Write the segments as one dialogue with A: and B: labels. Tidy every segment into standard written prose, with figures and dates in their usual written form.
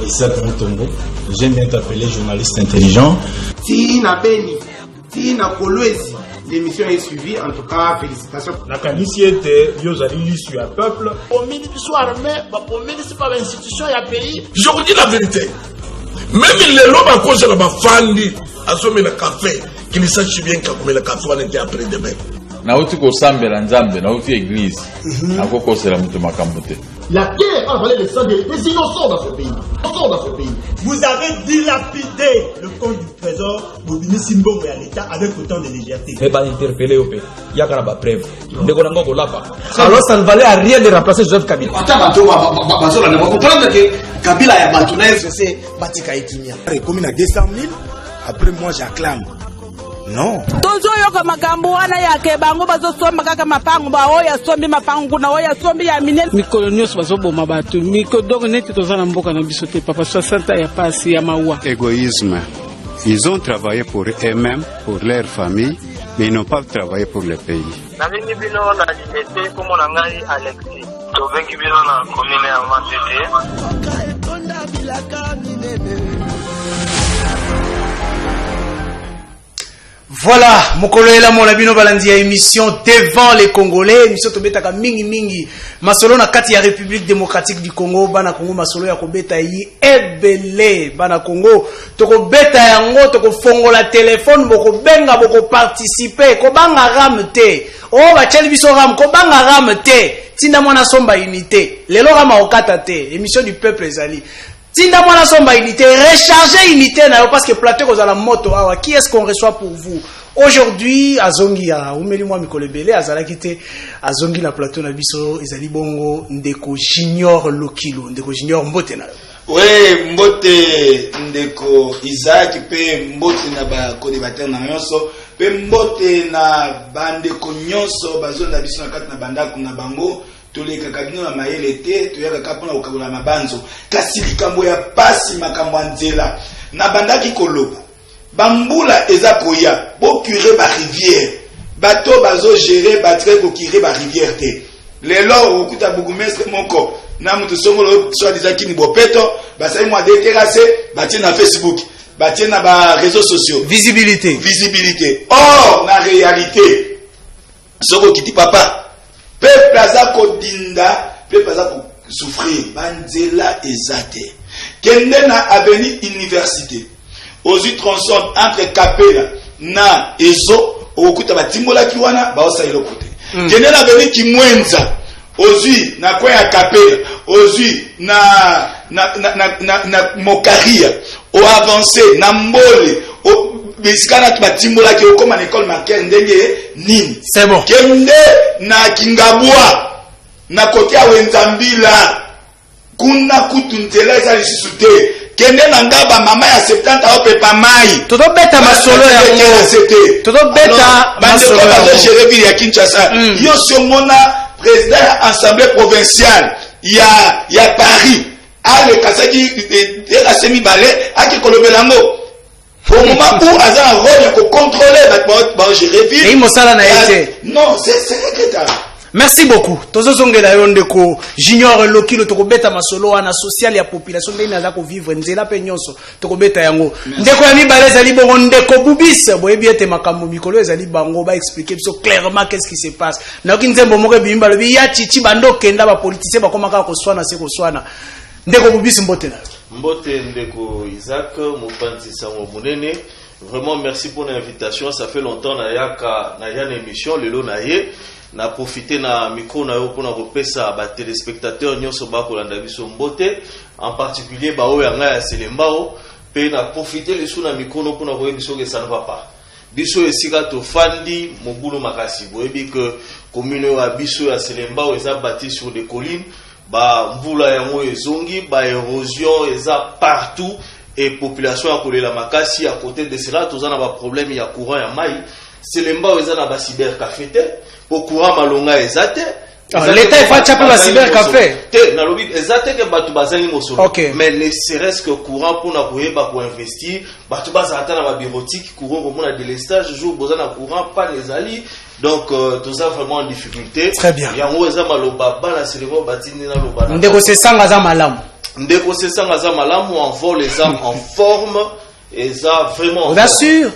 A: Isaac Mutombo, j'aime bien t'appeler journaliste intelligent.
B: Tina Beni, Tina Kolwezi, l'émission est suivie, en tout cas, félicitations.
C: La caniciété, Yozali sur un peuple.
D: Au ministre armé, au ministre par l'institution, il y a pays.
E: Je vous dis la vérité. Même les lobes à cause de la fandi, à sommer le café, qu'ils sachent bien qu'à le café, on était après demain.
F: Nauti kosambela nzambe nauti église akokosela mutu makambo te.
D: La guerre a valé le sang des innocents dans ce pays.
C: Vous avez dilapidé le compte du trésor Bobini Simbongo et à l'État avec autant de légèreté.
A: Mais pas interpeller au pays. Il y a pas preuve.
B: Alors ça ne valait à rien de remplacer Joseph Kabila.
G: Vous comprenez que Kabila a battu c'est Batika Etimia.
B: Comme il a 200 000, après moi j'acclame. Non.
H: Tozo yoka magambo wana yake bango bazosomba kaka mapango ba oya sombi mapango na oya sombi ya minene
I: mikolo nyonso bazoboma bato mikodoko neti tozana mboka na biso te papa 60 ya pasi ya mawa.
J: Égoïsme. Ils ont travaillé pour eux-mêmes, pour leur famille, mais ils n'ont pas travaillé pour le pays.
K: Na mingi bino na liberté comme on ngai Alexis. To vengi bino na commune ya Matete.
G: Voilà, mokolo ela mon abino balandi ya émission devant les Congolais, émission tobetaka mingi masolo na kati ya République démocratique du Congo, bana Congo masolo ya kobeta yi ebele, bana Congo toko beta yango toko fongola téléphone boko benga boko participer, ko banga ramte. Oh ba cheli biso ram ko banga ramte. Tinda mwana somba unité. Lelo rama okata te, émission du peuple ezali. Tinda mwana somba unité, recharger unité na parce que plateau kozala moto awa. Qui est-ce qu'on reçoit pour vous? Aujourd'hui, Azongi ya umeli mwa mikolo ebele azala kite Azongi na plateau na biso ezali bongo ndeko Junior Lokilo, ndeko Junior mbote na.
L: Ouais, mbote ndeko Isaac pe mbote na ba co-débatteur na nyonso, pe mbote na bandeko nyonso bazona biso na kati na bandako na bango. Toleka kabino na mayele te toyaka kapona okabula mabanzo kasi likambo ya pasi makambo nzela na bandaki kolobo bambula eza koya bo curer ba rivière bato bazo gérer batre ko curer ba rivière te lelo okuta bugumestre moko na mutu songolo soit disant kini bopeto basai moi déterrasser batie na Facebook batie na ba réseaux sociaux visibilité or na réalité soko kiti papa peuple aza kodinda, peuple aza ko souffrir, banzela ezate. Kende na avenue université. Ozu tronçon entre Kapela na Ezo, okuta batimbola kiwana ba osa ilo kote. Kende na avenue Kimwenza, ozu na kwa ya Kapela, ozu na Mokaria, o avancé na Mbole, bisikana tubatimbola ki okoma na école marquée ndenge nini.
G: C'est bon.
L: Kende na Kingabwa na kotia wenzambila kuna kutunzela eza lisusu te. Kende na ngaba mama ya 70 opepa mai.
G: Todo beta masolo ya ngo. Todo beta masolo ya ngo.
L: Jérémy ya Kinshasa. Yo somona président ya assemblée provinciale ya Paris. Ale kasaki la semi balé aki kolobelango. Au moment où Azan a rôle pour contrôler la Jérémy.
G: Et il m'a na été.
L: Non, c'est regrettable.
G: Merci beaucoup. Tozo zongela yondeko Junior Lokilo toko beta masolo ana social ya population ndeni naza ko vivre nzela pe nyonso toko beta yango. Ndeko ya mibale ezali bongo ndeko bubis boyebi ete makambo mikolo ezali bango ba expliquer biso clairement qu'est-ce qui se passe. Na kinzembo moko bimba lobi ya chichi bando kenda ba politicien ba komaka ko swana se ko swana. Ndeko bubis mbote na.
M: Mbote ndeko Isaac Mopanzi Sango Munene. Vraiment merci pour l'invitation. Ça fait longtemps na yana émission lelo na ye. Na profiter na micro na yo pona kopesa ba téléspectateurs nyonso ba kolanda biso mbote, en particulier ba o yanga ya Selembao pe na profiter les sous na micro no pona ko biso que ça ne va pas. Biso esika to fandi mobulu makasi boyebi que commune wa biso ya Selembao eza bâti sur des collines, ba mbula yango ezongi, ba érosion eza partout et population ya kolela makasi. À côté de cela tozana ba problème ya courant ya mai. Selembao eza na ba cybercafé te. Pour courant malonga ezate
G: L'État est fait pour la cybercafé.
M: Mais ne serait-ce que courant pour investir, bureautique, courant pour la délestage, jour besoin de courant, pas les alliés. Donc, tout ça vraiment en difficulté.
G: Très bien.
M: Il y a un en vol les armes en forme, et ça vraiment.
G: Bien sûr.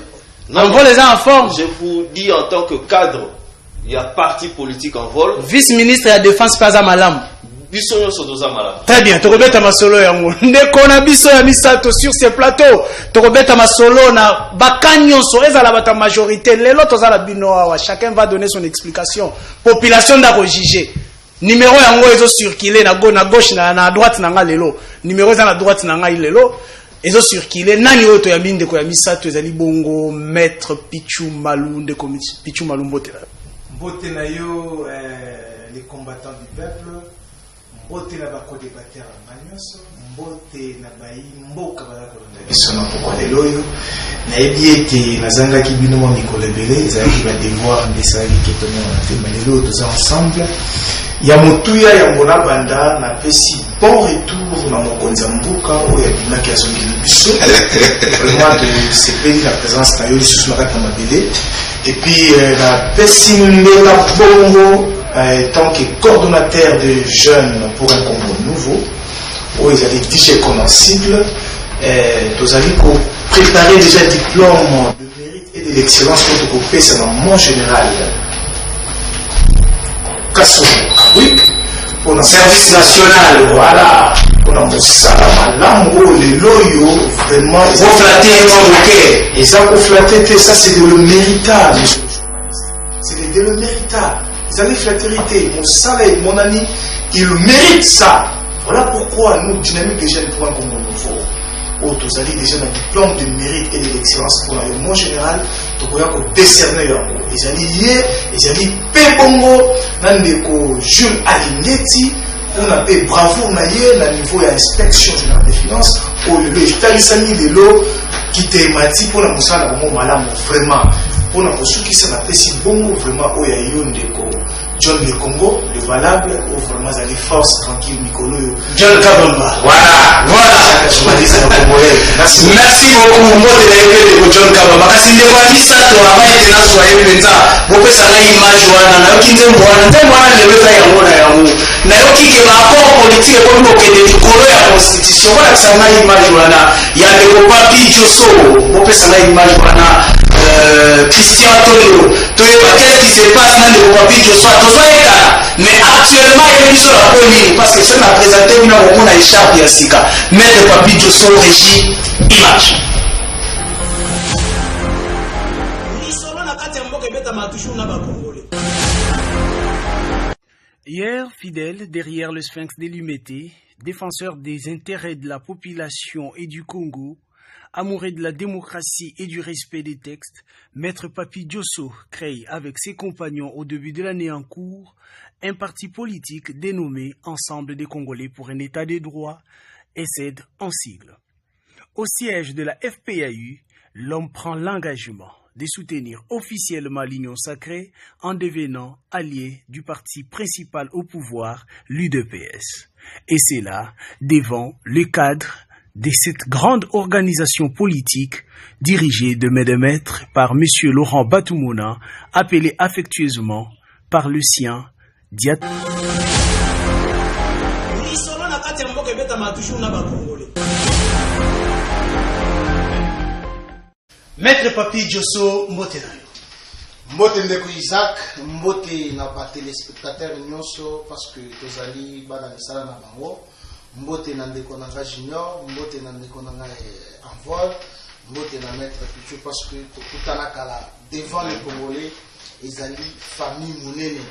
G: On vol les armes en forme.
M: Je vous dis en tant que cadre. Il y a parti politique en vol.
G: Vice-ministre de la Défense pas à Malam.
M: Très
G: bien, tu rebelles à ma solo yango. Ndeko na biso ya misato sur ce plateau. Tu rebelles à ma solo na bakanyo so ezala bata majorité. Lelo tozala bino wa chacun va donner son explication. Population d'ako juger. Numéro yango ezo circuler na gauche na droite na nga lelo. Numéro za na droite na nga lelo. Ezo circuler nani oto ya mindeko ya misato ezali bongo maître Pichu Malou ndeko Pichu Malou mbotela.
B: Mbote na yo les combattants du peuple, mbote na bako débatteur en magnos, mbote na bayi mboka balako na biso na poko lelo yo na ebiete nazanga ki bino mo mikolo ebele ezali ba devoir ndesali ketono na fe malelo tous ensemble ya motuya ya ngona banda na pesi bon retour na mokonza mbuka oyo abimaki azongeli biso vraiment de sepeli la présence na yo lisusu na kati na mabele. Et puis la Pessimela Bongo, tant que coordonnateur de jeunes pour un Congo nouveau, où ils avaient DJ connaissible, nous avons préparé déjà le diplôme de mérite et de l'excellence pour le groupe, c'est dans mon général. Kassou, oui, pour le service national, voilà. Pour le Moussala, l'ango, les loyaux, vraiment, ils ont flatté, ils ont flatté, ça c'est de le méritable. C'est de le méritable. Ils ont les flatterités. Moussala et mon ami, ils méritent ça. Voilà pourquoi nous, dynamique des jeunes pour un Congo nouveau. Oh, tous allez déjà un diplôme de mérite et de l'excellence pour le monde général. Donc, on a décerné yango. Ils allaient ils allaient Pébongo, Nandeko, Jules Alignetti. On a fait bravo na niveau de l'inspection générale des finances pour le Talisani de l'eau qui thématique pour la moussa na bon malam vraiment pour la moussa qui s'en appelle si bon vraiment au yayon de John de Congo le valable ou vraiment à les forces tranquille Nicolo John Kabamba voilà merci beaucoup mon de John Kabamba kasi nde kwa misa to abaye tena soye penza bope sala image wana na kinze mwana le weza ya mona ya mu na yo kike rapport politique ko ngo kende likolo ya constitution wala sala image wana ya de papi Joso bope sala image wana Christian Antonio to qu'est-ce qui se passe dans le papi Joso mais actuellement il est sur la police parce que c'est la présenté une on a échappé ya sika mais le papi Joso régie image.
I: Hier, fidèle derrière le sphinx des Lumété, défenseur des intérêts de la population et du Congo, amoureux de la démocratie et du respect des textes, Maître Papi Joso crée avec ses compagnons au début de l'année en cours un parti politique dénommé Ensemble des Congolais pour un état de droit, ESSED en sigle. Au siège de la FPAU, l'homme prend l'engagement de soutenir officiellement l'Union sacrée en devenant allié du parti principal au pouvoir, l'UDPS. Et c'est là, devant le cadre de cette grande organisation politique dirigée de main de maître par M. Laurent Batoumona, appelé affectueusement par le sien Diat.
G: Maître Papi Joso mbote na yo.
N: Mbote ndeko Isaac, mbote na ba téléspectateurs nyonso parce que tozali bana misala na bango. Mbote na ndeko na nga Junior, mbote na ndeko na nga Envol, mbote na Maître Pichu parce que tokutana kala devant les Congolais, ezali famille munene.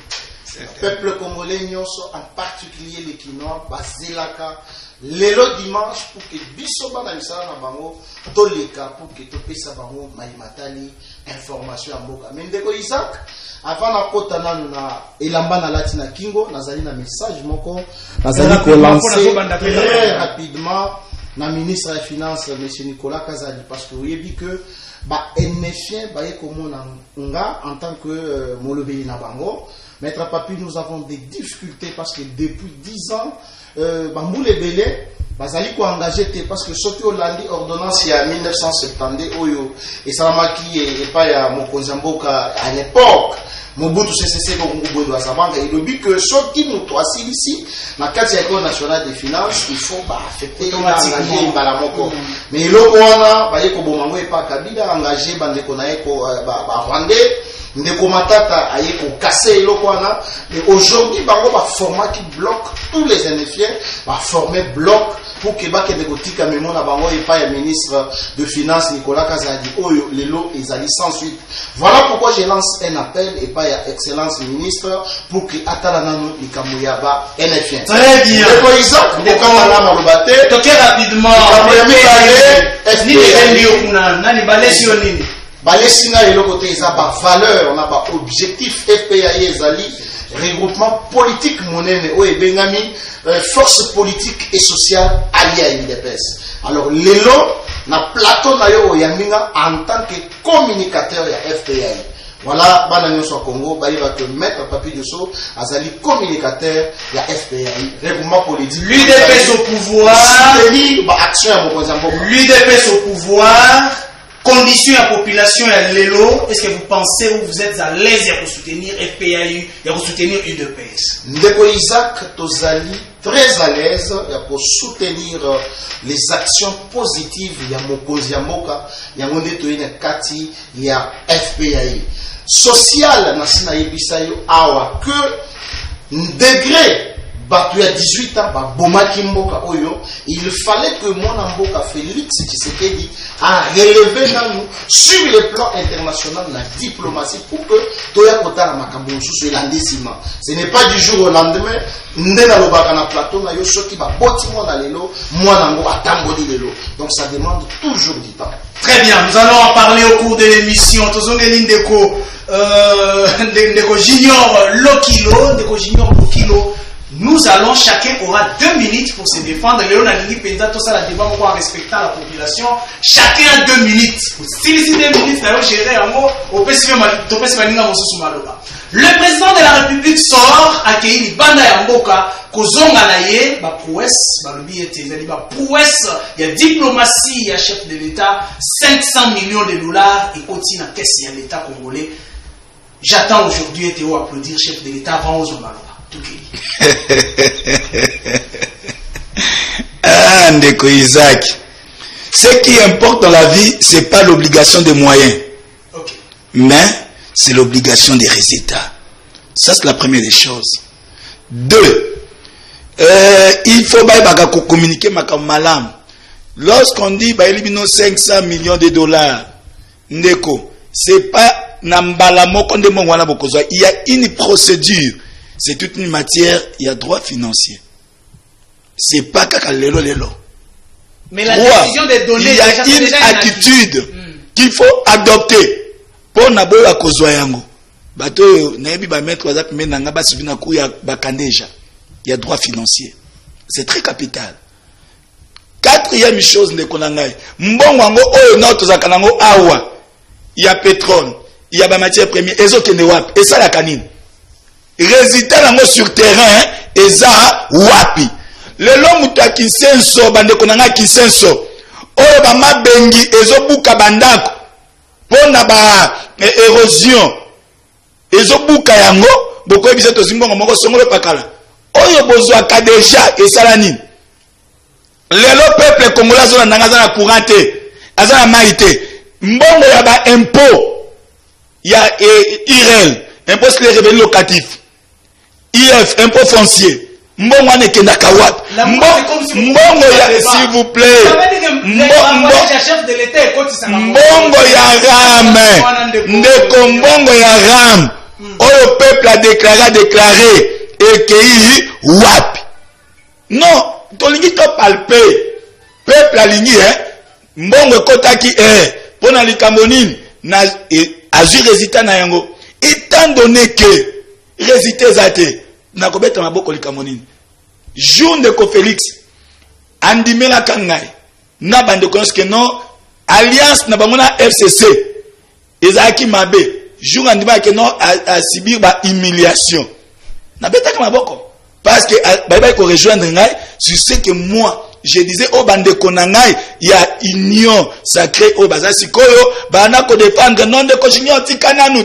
N: Le peuple congolais nyonso en particulier les Kinois bazelaka lelo dimanche pour que biso bana misala na bango toleka pour que topesa bango maimatali information ya mboka. Mais ndeko Isaac avant na kota nanu na elamba na lati na kingo nazali na message moko nazali ko lancer très rapidement na ministre des finances monsieur Nicolas Kazali parce que vous avez que ba NFien ba yekomona nga en tant que molobeli na bango Maître Papi, nous avons des difficultés parce que depuis 10 ans, Bamboule Belé, bazali ko engagé parce que soki olandi ordonnance ya 1970 oyo et salamaki et pas ya mokonzi mboka à l'époque Mobutu CCC ko ngubwe wa sabanga il dit que soki muto asili ici na kati ya école nationale des finances il faut ba affecter automatiquement bala moko mais loko wana ba yeko bomango et pas Kabila engagé bande ko na eko ba Rwandais ndeko matata aye ko casser loko wana mais aujourd'hui bango ba format qui bloque tous les NFR ba former bloc pour que ba kende kotika memo na bango et pas le ministre de finances Nicolas Kazadi oyo lelo ezali sans suite. Voilà pourquoi je lance un appel et pas ya excellence ministre pour que atala nanu likamuya ba NFR.
G: Très bien.
N: Ndeko Isaac ndeko na malobate
G: toke rapidement ni ndio kuna nani balesi yo nini
N: Balesina et le côté ils ont pas valeur, on a pas objectif FPI ezali regroupement politique monene ou bengami force politique et sociale alliée à l'UDPS. Alors lelo na plateau na yo yaminga en tant que communicateur ya FPI. Voilà bana nyoso Congo ba va te mettre Papi Diosso azali communicateur ya FPI regroupement politique.
G: L'UDPS au pouvoir,
N: action ya mokonzi mboka.
G: L'UDPS au pouvoir. Condition à la population et l'élo, est-ce que vous pensez ou vous êtes à l'aise pour soutenir FPAU et pour soutenir UDPS?
N: Ndeko Isaac Tozali très à l'aise pour soutenir les actions positives ya mokonzi ya mboka ya ngonde toyina kati ya FPAU. Social na sina yebisayo awa que degré Batu ya 18 ans, ba bomaki mboka oyo, il fallait que mon mboka Félix Tshisekedi a relevé nous sur le plan international la diplomatie pour que toya kota la makambo sous landissima. Ce n'est pas du jour au lendemain, ndena lobaka na plateau na yo soki ba boti mona lelo, mwana ngo atamboli lelo. Donc ça demande toujours du temps.
G: Très bien, nous allons en parler au cours de l'émission. Tozongeli ndeko ndeko Junior Lokilo. Nous allons, chacun aura 2 minutes pour se défendre. Léon Alini Penda, tout ça, la débat, en respectant la population. Chacun a 2 minutes. Si les 2 minutes, nous gérer en gros, le président de la République sort, accueilli Banda Yamboka, Kozonga Naye, ba prouesse, ba lobby était, ba prouesse, il y a diplomatie, il y a chef de l'État, 500 millions de dollars, et continue à caisse, il y a l'État congolais. J'attends aujourd'hui Théo applaudir chef de l'État avant Ozomaloba.
L: Ah, Ndeko Isaac. Ce qui importe dans la vie, c'est pas l'obligation des moyens, mais c'est l'obligation des résultats. Ça, c'est la première des choses. 2, il faut communiquer malam. Lorsqu'on dit 500 millions de dollars, Ndeko, c'est pas Nambalamo qu'on demande. Il y a une procédure. C'est toute une matière, il y a droit financier. C'est pas kakalelo lelo.
G: Mais la décision des données,
L: il y a une attitude qu'il faut adopter pour naboyo à kozwa yango. Bato naebi ba mettre WhatsApp mais nanga ba subina ku ya bakandeja. Il y a droit financier. C'est très capital. 4e chose ndeko nangai. Mbongo ngo oyo na tozaka nango awa. Il y a pétrole, il y a ba matière première, ezokende wapi? Et ça la canine. Résultat nango sur terrain eza wapi lelo mutu akisenso bande konanga kisenso oyo ba mabengi ezobuka bandako pona ba érosion ezobuka yango boko ebisa to zimbongo moko songolo pakala oyo bozwaka déjà esala nini lelo peuple congolais zona nanga za courante azana maite mbongo ya ba impôt ya IRL impôt sur les revenus locatifs IF, impôt foncier. Mbongo ane kenda kawap. Mbongo ya, s'il vous plaît. Mbongo ya ram. Ndeko mbongo ya ram. Oyo peuple a déclaré. Ekei wap. Non, tolingi to palpe. Peuple a lingi, mbongo kotaki, pona likambonin, na, azur résultat na yango. Étant donné que, résultat zate na kobeta maboko likamonini jour de ko Félix andimela kangai na bande konske non alliance na bamona FCC ezaki mabe jour andima que non à subir ba humiliation na beta kama boko parce que ba ko rejoindre ngai sur ce que moi je disais au bande konangai il y a union sacrée au bazasi koyo bana ko défendre non de ko junior tikananu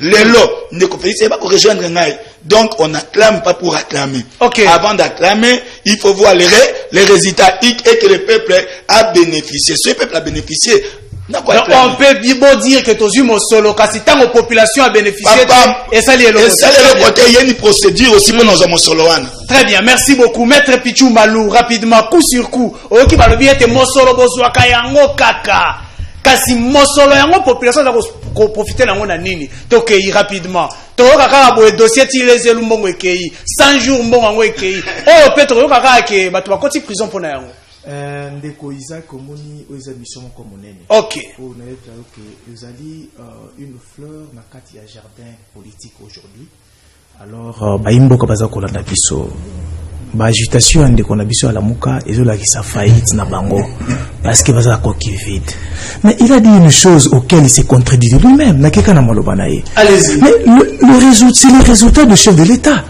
L: lelo ne ko féliciter ba ko rejoindre ngai. Donc on n'acclame pas pour acclamer. Okay. Avant d'acclamer, il faut voir les résultats et que le peuple a bénéficié. Ce peuple a bénéficié. Donc
G: on peut dire que tous les solo kasi tant la population a bénéficié et ça lié le
L: côté il y a une procédure aussi pour nos solo.
G: Très bien, merci beaucoup maître Pichou Malou. Rapidement coup sur coup oki balobi ete mosolo bozwaka yango kaka kasi mosolo yango population za ko profiter nango na nini tokei rapidement to kaka bo dossier ti les mbongo ekei 100 jours mbongo yango ekei oh peut-être kaka ke bato bakoti prison pona yango
O: ndeko Isaac omoni oza mission moko monene.
G: OK.
O: On a que ezali une fleur na kati ya jardin politique aujourd'hui. Alors baimboka baza kolanda biso ba agitation ndeko na biso ala muka ezola ki sa faillite na bango parce que baza coquille vide. Mais il a dit une chose auquel il s'est contredit lui-même na keka na maloba na ye.
G: Allez-y.
O: Mais le résultat c'est le résultat du chef de l'État.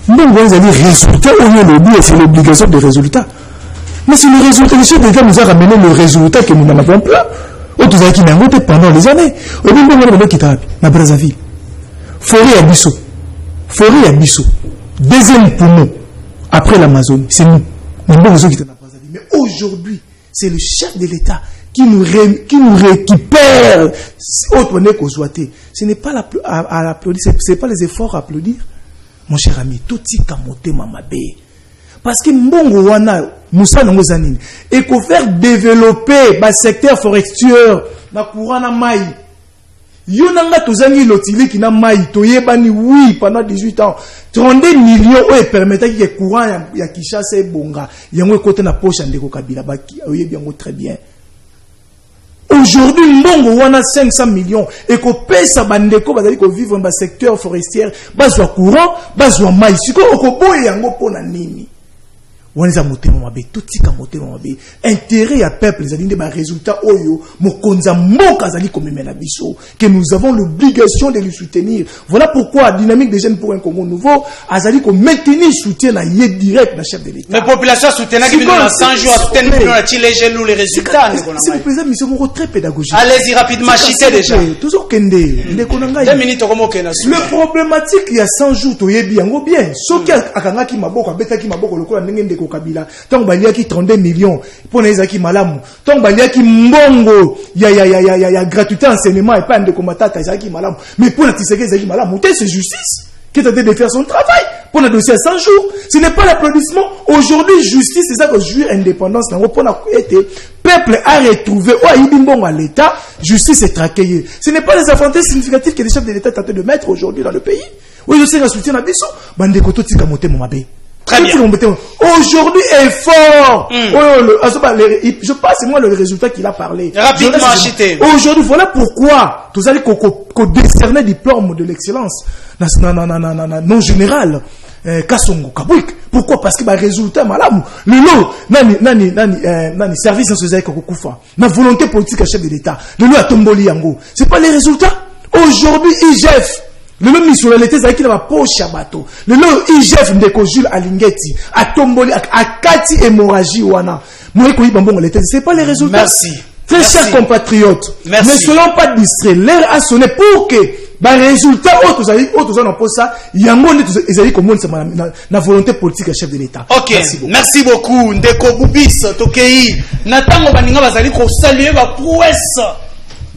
O: Donc vous allez résultat au lieu de dire c'est l'obligation de résultat. Mais c'est le résultat, le chef d'État nous a ramené le résultat que nous n'en avons plus. Autres qui n'ont pas pendant les années. Au début, on a quitté la Brazzaville. Forêt à Bissau. Forêt à Bissau. Deuxième poumon. Après l'Amazonie. C'est nous. Mais aujourd'hui, c'est le chef de l'État qui nous récupère. Ce n'est pas à applaudir. Ce n'est pas les efforts à applaudir. Mon cher ami, tout est camoté mamabe. Parce que mbongo wana musa nango zanini et qu'on faire développer ba secteur forestier na courant na mai yo nanga tozangi lotili ki na mai toyebani oui pendant 18 ans 32 millions o permettait que courant ya Kinshasa e bonga yango côté na poche ndeko Kabila ba oyebi yango très bien. Aujourd'hui mbongo wana 500 millions et qu'on pesa bandeko bazali ko vivre dans secteur forestier bazwa courant bazwa mai siko okoboye yango pona nini. Wanza motema mabe totika motema mabe intérêt ya peuple les alinde ba résultat oyo mokonza mboka zali komemela biso que nous avons l'obligation de le soutenir. Voilà pourquoi dynamique des jeunes pour un Congo nouveau azali ko maintenir soutien na yé direct na chef de l'État.
G: Mais population soutenir qui dans 100 jours soutenir na les jeunes les résultats.
O: C'est le président mission moko très pédagogique.
G: Allez-y rapidement chiter déjà.
O: Toujours kende ndeko nanga.
G: 2 minutes comme okena.
O: Le problématique il y a 100 jours toyebi yango bien. Soki akangaki maboko abetaki maboko lokola ndenge Kabila tant balia ki 32 millions pour les aki malamu tant balia ki mbongo ya gratuité enseignement et pas de combattant ezaki malamu mais pour la tiseke ezaki malamu c'est justice qui est en train de faire son travail pour le dossier à 100 jours. Ce n'est pas l'applaudissement. Aujourd'hui justice c'est ça que jouir indépendance nango pour na été peuple a retrouvé ou a imbongo à l'état justice est traquée. Ce n'est pas les avantages significatifs que les chefs de l'État tentent de mettre aujourd'hui dans le pays. Oui je sais que soutien na biso bande koto tika motema mabe.
G: Très bien.
O: Aujourd'hui, effort. Je passe moi le résultat qu'il a parlé.
G: Rapidement acheté.
O: Aujourd'hui, voilà pourquoi tous allez décerner diplôme de l'excellence non général. Kasongo Kabouik. Pourquoi? Parce que le résultat malamu. Le lot, nani service en société kokufa. Na volonté politique à chef de l'État. Le lot a tomboli yango. C'est pas les résultats. Aujourd'hui, IGF. Le nom missionalité c'est qui dans ma poche à bateau. Le nom IGF ndeko Jules Alingeti a tomboli a kati hémorragie wana. Moi ko yibambongo l'été c'est pas les résultats.
G: Merci.
O: Très chers compatriotes.
G: Merci.
O: Ne soyons pas distraits. L'air a sonné pour que ba résultat autres en pose ça yango ndi ezali komoni na volonté politique à chef de l'État.
G: OK. Merci beaucoup ndeko Bubis Tokei. Natango baninga bazali ko saluer ba prouesse.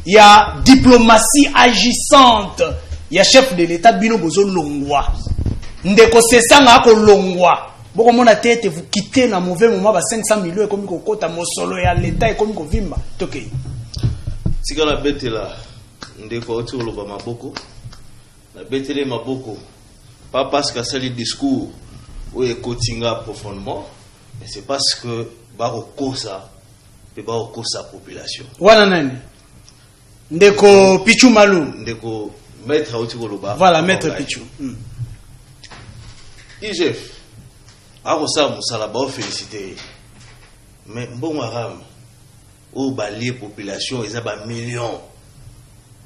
G: Il y a diplomatie agissante. Il y a chef de l'État bino bozo longwa ndeko sesanga ko longwa boko mona tete vous quittez na mauvais moment ba 500 millions et comme ko kota mosolo ya l'État et comme ko vimba tokei
M: sikala betela ndeko oti oloba maboko na betele maboko pas parce que c'est le discours où ekotinga profondément mais c'est parce que ba kosa pe ba kosa population
G: wana nani ndeko Pichou Malou
M: ndeko Maître Aoutikoloba.
G: Voilà, Maître Pichou.
M: IGF. Arosa Moussalaba, félicité. Mais bon, Aram, au balier population, ils ont un million.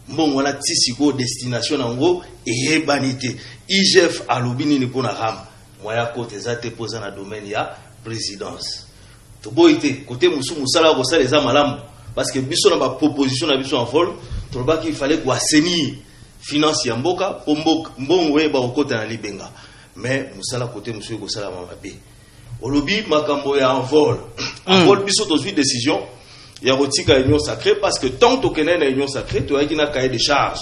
M: mbongo wana tisiko destination nango eyebanite IGF alobini ni pona ram moya côté za te posa na domaine ya présidence to boité côté musu musala ko sala za malamu parce que biso na ba proposition na biso en vol to ba qu'il fallait ko assainir finance ya mboka po mbongo e ba okota na libenga mais musala côté musu ko sala mabe olobi makambo ya en vol biso to suite décision ya rotika union sacrée parce que tant to kenena union sacrée to yaki na cahier de charge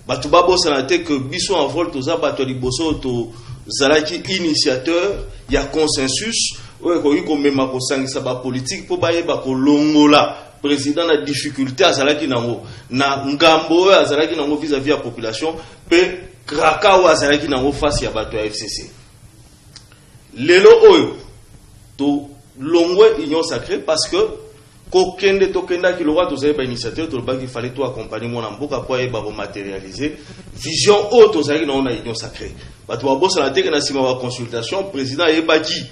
M: batu babo sanate que biso en vol to za bato liboso to zalaki initiateur ya consensus oyo ko yiko mema ko sangisa ba politique po baye ba ko longola président na difficulté azalaki nango na ngambo azalaki nango vis-à-vis ya population pe kraka wa azalaki nango face ya bato ya FCC lelo oyo to longwe union sacrée parce que kokende tokenda ki lora to zay ba initiateur to ba ki fallait to accompagner mon mboka pour y ba matérialiser vision haute to zay na union sacrée bato ba bossa la teke na sima ba consultation président yebaki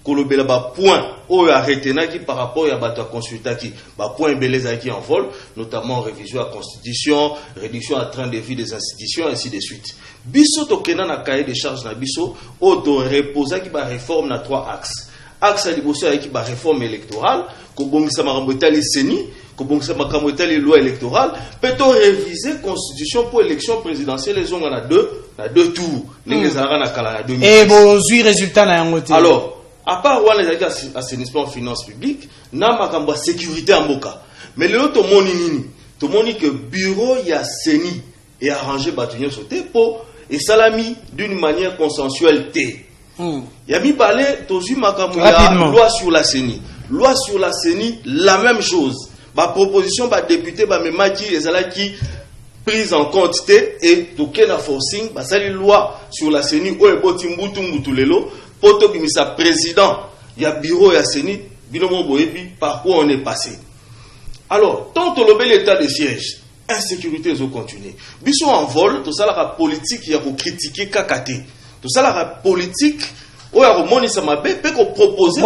M: kolobela ba point o arrêté na ki par rapport ya bato consultaki ba point beleza qui en vol notamment révision à constitution réduction à train de vie des institutions ainsi de suite biso tokenda na cahier de charges na biso o to reposa ki ba réforme na 3 axes axe liboso avec la réforme électorale, ko bongisa makambo etali seni, ko bongisa makambo etali loi électorale, peut-on réviser constitution pour élection présidentielle les on a deux tours, les zara na kala na 2000.
G: Et bon résultat na yango te.
M: Alors, à part wana les assainissement finances publiques, na makambo sécurité en boka. Mais le autre moni nini, to moni que bureau ya seni et arrangé batunyo sauté pour et salami d'une manière consensuelle té. Yami parlé tozu makamou ya loi sur la CENI. Loi sur la CENI, la même chose. Ma proposition ba député ba memaki ezalaki prise en compte et tokena forcing ba sali loi sur la CENI o eboti mbutu mbutulelo poto bimisa président ya bureau ya CENI binomo boyebi par quoi on est passé. Alors, tant que l'état de siège, insécurité ils ont continué. Biso en vol, tout ça la politique y a pour critiquer kakate. Tout ça la politique ou ya remoni samabe peut qu'on proposer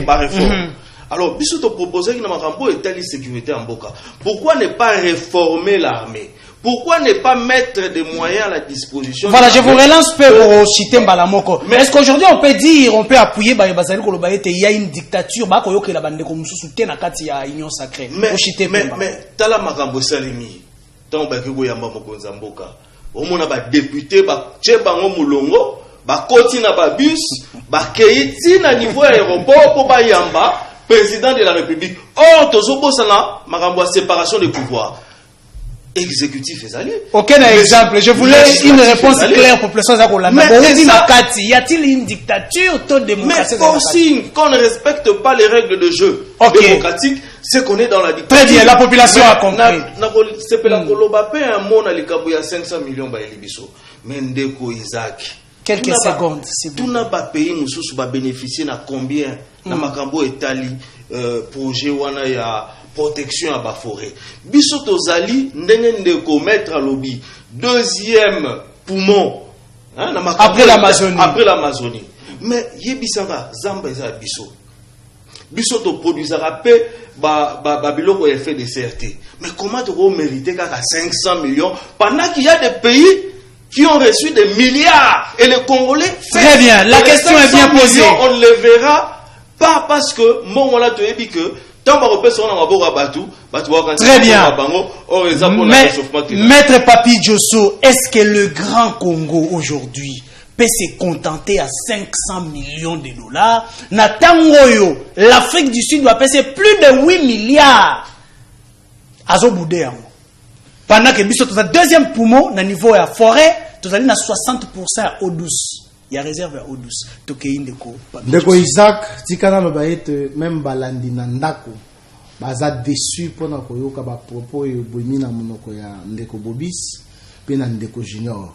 M: par réforme. Alors biso to proposer que na makambo etali sécurité en boka. Pourquoi ne pas réformer l'armée? Pourquoi ne pas mettre des moyens à la disposition?
G: Voilà, je vous relance peu pour citer Mbalamoko. Mais est-ce qu'aujourd'hui on peut dire, on peut appuyer Bazali Kolobaete, il y a une dictature, bah koyo ke la bande comme soutien na kati ya union sacrée.
M: Mais tala makambo salimi. Tant ba kiko yamba mokonza mboka. Omona ba député ba tchebango mulongo, ba koti na ba bus, ba keiti na niveau aéroport pour ba yamba président de la République. Or tozo bosana makambo séparation des pouvoirs. Exécutif et alliés.
G: Aucun exemple. Je voulais une réponse claire pour les gens. Mais y a-t-il une dictature démocratique?
M: Mais aussi, qu'on ne respecte pas les règles de jeu démocratiques, c'est qu'on est dans la dictature.
G: Très bien, la population a compris.
M: C'est la Kolobapé un monde à l'Ikabuya 500 millions de Libiso. Mendeko Isaac.
G: Quelques secondes.
M: Tout n'a pas payé, nous va bénéficier à combien? Na Makambo Etali, projet Wana ya protection à la forêt. Bisoto Zali, ndenge mettre à lobby. Deuxième poumon. Hein,
G: après l'Amazonie.
M: Après l'Amazonie. Mais yebisanga zamba eza biso. Bisoto produisera pe biloko effet de CRT. Mais comment tu vas mériter qu'à 500 millions pendant qu'il y a des pays qui ont reçu des milliards et les Congolais?
G: Très bien, la question est bien posée.
M: On ne le verra pas parce que mon là te dit que
G: très bien. Maître Papi Diosso, est-ce que le Grand Congo aujourd'hui peut se contenter à 500 millions de dollars? Natangoyo, l'Afrique du Sud doit payer plus de 8 milliards. Azo boudé. Pendant que Bisso, deuxième poumon, na niveau de forêt, tu as 60% à eau douce. Il y a réserve à eau douce.
N: Ndeko Isaac, tikana lobaete même balandi na ndako. Baza déçu pona koyoka ba propos yo boimina monoko ya Ndeko Bobis pe na Ndeko Junior.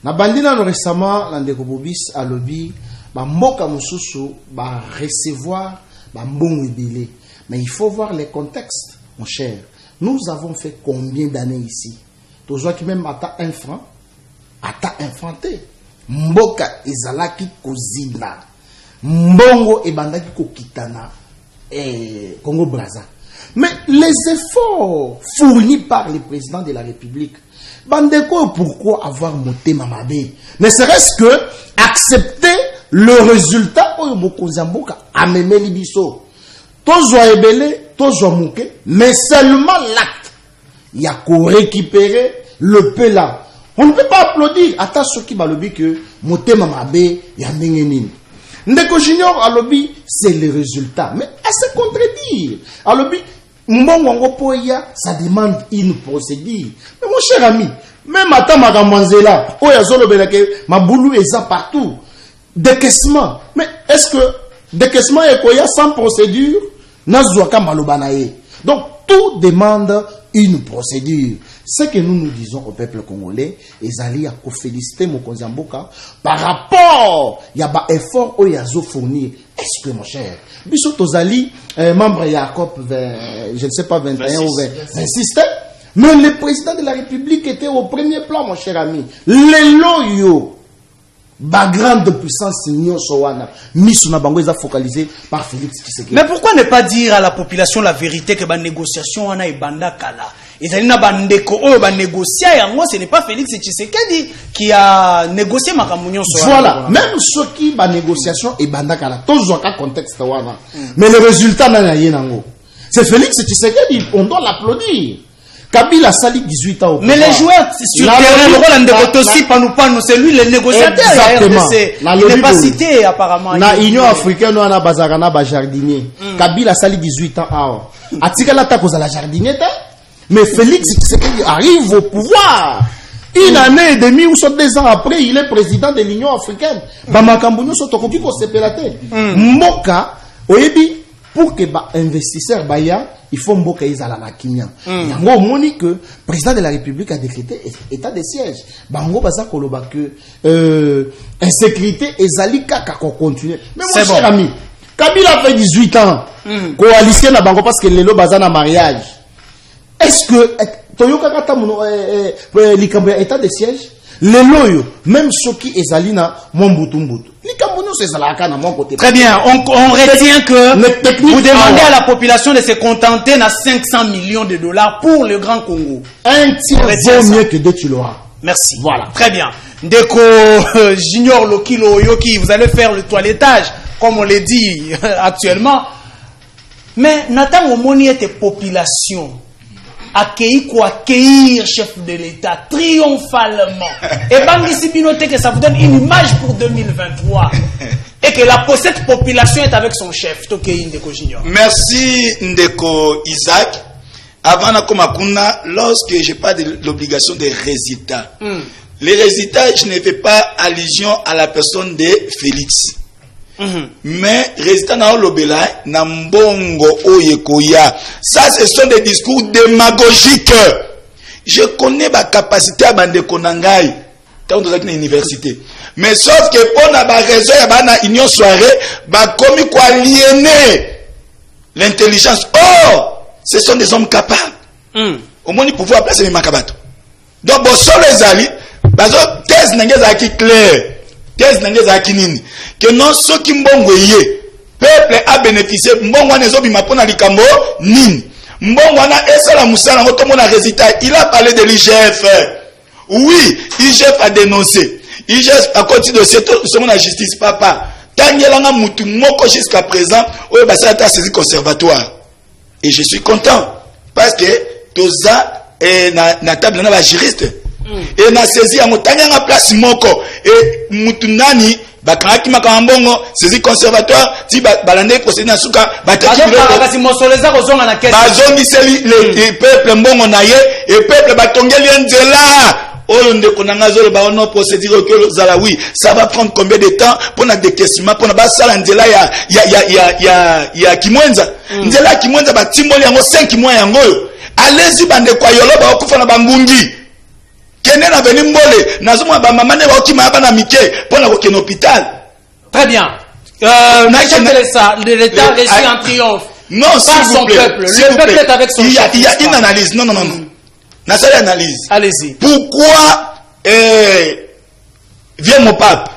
N: Na bandina no récemment la Ndeko Bobis a lobby ba mboka mususu ba recevoir ba mbongo ebele. Mais il faut voir les contextes, mon cher. Nous avons fait combien d'années ici? Tozo qui même ata un franc, ata infanté. Mboka ezalaki kozina mbongo ebandaki kokitana Congo Brazza. Mais les efforts fournis par le président de la République, Bandeko, pourquoi avoir monté Mamabé? Ne serait-ce que accepter le résultat où Mokozamboka a même Libiso. Tozo Ebele, Tozo Mouke, mais seulement l'acte. Il y a qu'à récupérer le peu là. On ne peut pas applaudir. Attends ce qui va le dire que monté Mamabé, il y a Mengenin. Ndeko Junior, à lobby, c'est le résultat. Mais à se contredire. À lobby, ça demande une procédure. Mais mon cher ami, même à Tamagamwanzela, ma boulou est ça partout. Décaissement. Mais est-ce que décaissement est sans procédure? Donc tout demande une procédure. Ce que nous disons au peuple congolais, ils à féliciter Mokonzi Mboka par rapport à l'effort où ils ont fourni. Est-ce que mon cher, Bissot Tozali, membre Jacob, je ne sais pas, 21 ou 26, mais le président de la République était au premier plan, mon cher ami. Les loyaux, la grande puissance, focalisé par Félix Tshisekedi.
G: Mais pourquoi ne pas dire à la population la vérité que la négociation est banda kala? Et ce n'est pas Félix Tshisekedi qui a négocié ma communion.
N: Voilà, même ce qui la négociation est banda kala, tout le contexte mais le résultat c'est Félix Tshisekedi, on doit l'applaudir. Kabila Sali 18 ans.
G: Mais les joueurs sur le terrain, le rôle de aussi c'est lui le négociateur.
N: Exactement.
G: Il n'est pas cité apparemment.
N: Na Union africaine, on a bazarana jardinier. Kabila Sali 18 ans. Atika la takoza la jardinier. Mais Félix Tshisekedi arrive au pouvoir. Une année et demie ou 2 ans après, il est président de l'Union africaine. Bamakambounyo sotokoki ko sepelate. Moka oyebi pour que ba investisseur baya il faut Mboka Izala na Kimia. Yango moni que président de la République a décrété état de siège. Bango baza koloba que insécurité ezali kaka ko continuer. Mais mon cher ami, Kabila fait 18 ans. Coalition na bango parce que lelo baza na mariage. Est-ce que Toyoka kata muno likambo état de siège? Lelo même ceux qui ezali na Mombutumbutu.
G: Très bien, on retient que vous demandez à la population de se contenter de 500 millions de dollars pour le Grand Congo.
N: Un tiers vaut mieux que 2 kilos.
G: Merci. Voilà. Très bien. Deko Junior Lokilo Yoki, vous allez faire le toilettage, comme on le dit actuellement. Mais Nathan Omoni était population. Accueillir chef de l'État triomphalement. Et Bangisi Binote que ça vous donne une image pour 2023. Et que cette population est avec son chef. Ndeko Junior.
L: Merci Ndeko Isaac. Avant Nakomakuna, lorsque je parle de l'obligation des résultats, les résultats, je ne fais pas allusion à la personne de Félix. Mais résultat na olobela na mbongo oyekoya, ça ce sont des discours démagogiques. Je connais ma capacité à bande konangai quand on est à l'université, mais sauf que pour na ba raison ya bana union soirée ba komi ko aliéner l'intelligence. Or ce sont des hommes capables au moins ils pouvoir placer les makabato. Donc bon sur les ali bazo thèse nangeza ki clair. Que non ceux qui mbongo yé peuple a bénéficié mbongo na ezobima pona likambo nini mbongo na esala musala ngoto mona résultat. Il a parlé de l'IGF. Oui, IGF a dénoncé. IGF a continué de se la justice papa tangelanga mutu moko jusqu'à présent oyo basala ta saisi conservatoire. Et je suis content parce que toza na table na ba juriste. Et na saisi ya motanga nga place moko et mutunani bakanaki makambongo saisi conservatoire ti balande procéder na suka bataki
G: kasi mosoleza kozonga na kesi
L: bazongiseli le peuple mbongo na ye et peuple batongeli nzela oyo ndeko na ngazolo ba ono procédure que zala oui ça va prendre combien de temps pour na décaissement pour na basala nzela ya kimwenza nzela kimwenza batimboli yango 5 mois yango allez-y bande kwa yolo ba okufa na bangungi kene na veni mbole nazoma ba mama ne ba okima bana mike pona ko ken hôpital.
G: Très bien. L'État réussit en triomphe.
L: Non,
G: pas son peuple. Le peuple est avec son chef.
L: Il y a une analyse. Non. Na ça analyse.
G: Allez-y.
L: Pourquoi vient mon pape,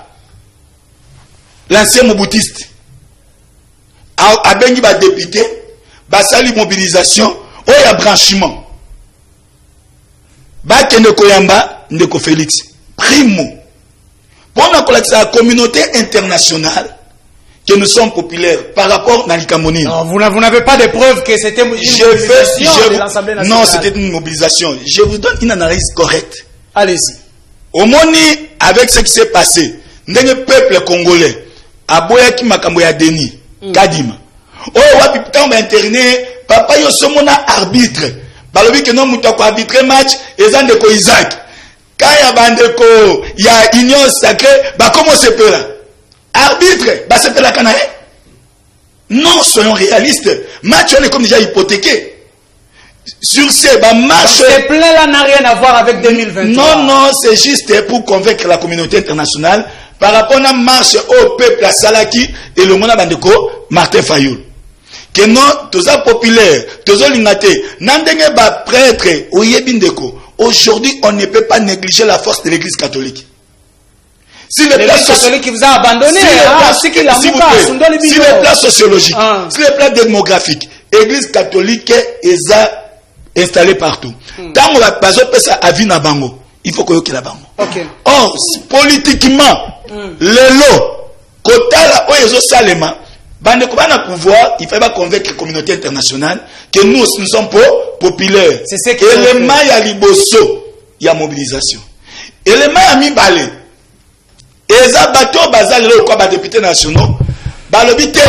L: l'ancien moboutiste, a bengi ba député basali mobilisation oya branchement bakende koyamba ndeko Félix primo pour la communauté internationale que nous sommes populaires par rapport à l'Icamonine.
G: Vous n'avez pas de preuves que c'était une mobilisation de l'Assemblée nationale.
L: Non, c'était une mobilisation. Je vous donne une analyse correcte.
G: Allez-y.
L: Au Moni, avec ce qui s'est passé, le peuple congolais a boyaki makambo ya Denis Kadima. Oh, wapi putain, on va interner, papa yo somona arbitre. Balobi que non, mouta ko arbitre match, ezan de ko Isaac. Kaya bandeko, ya union sacrée, bah comment c'est peu là? Arbitre, bah c'est peu la canaille. Non, soyons réalistes. Match, on est comme déjà hypothéqué. Sur ces matchs.
G: Ce plan là n'a rien à voir avec 2023.
L: Non, c'est juste pour convaincre la communauté internationale par rapport à la marche au peuple à Salaki et le monde bandeko Martin Fayoul. Que non, tous les populaires, tous les lingatés, n'andenge ba prêtre ou yebindeko. Aujourd'hui, on ne peut pas négliger la force de l'église catholique. Si les
G: places catholiques qui vous a abandonné,
L: si les places sociologiques, si les places démographiques, l'église catholique est installée partout. Tant qu'on va passer à Vina Bango, il faut qu'on ait la Bango. Or, politiquement, les lots, Kotala, Oyezo Salema, bande a pouvoir, il faut convaincre la communauté internationale que nous sommes populaires.
G: C'est ce qui
L: est le maïa liboso, il y a mobilisation. Et le maïa mi balé. Et ça bateau bazal le quoi députés nationaux, balobité.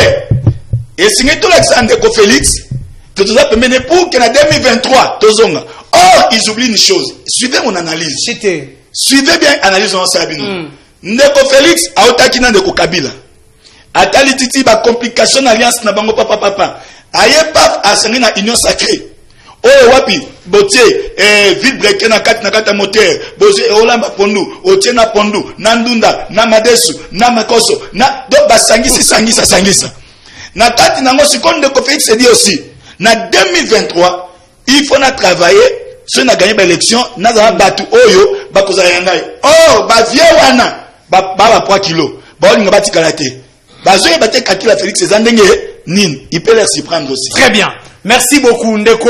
L: Et signé tout l'Alexandre Félix, que tout ça peut mener pour que en 2023, tozonga. Or, ils oublient une chose. Suivez mon analyse. Suivez bien l'analyse de Sabino. Ndeko Félix a otakina ndeko Kabila. Atali titi ba complication alliance na bango papa. Aye paf asengi na union sacrée. Oh wapi botier vide breaker na kata moteur boze olamba pondu otie na pondu na ndunda na madesu na makoso na do basangisa na kati nango sikondo ndeko Félix dit aussi na 2023 il faut na travailler si on a gagné l'élection na za batu oyo bakoza yangai oh ba vie wana ba 3 kilos ba olinga batikala te bazoye bate kakila Félix ezandenge nin il peut les surprendre aussi.
G: Très bien. Merci beaucoup Ndeko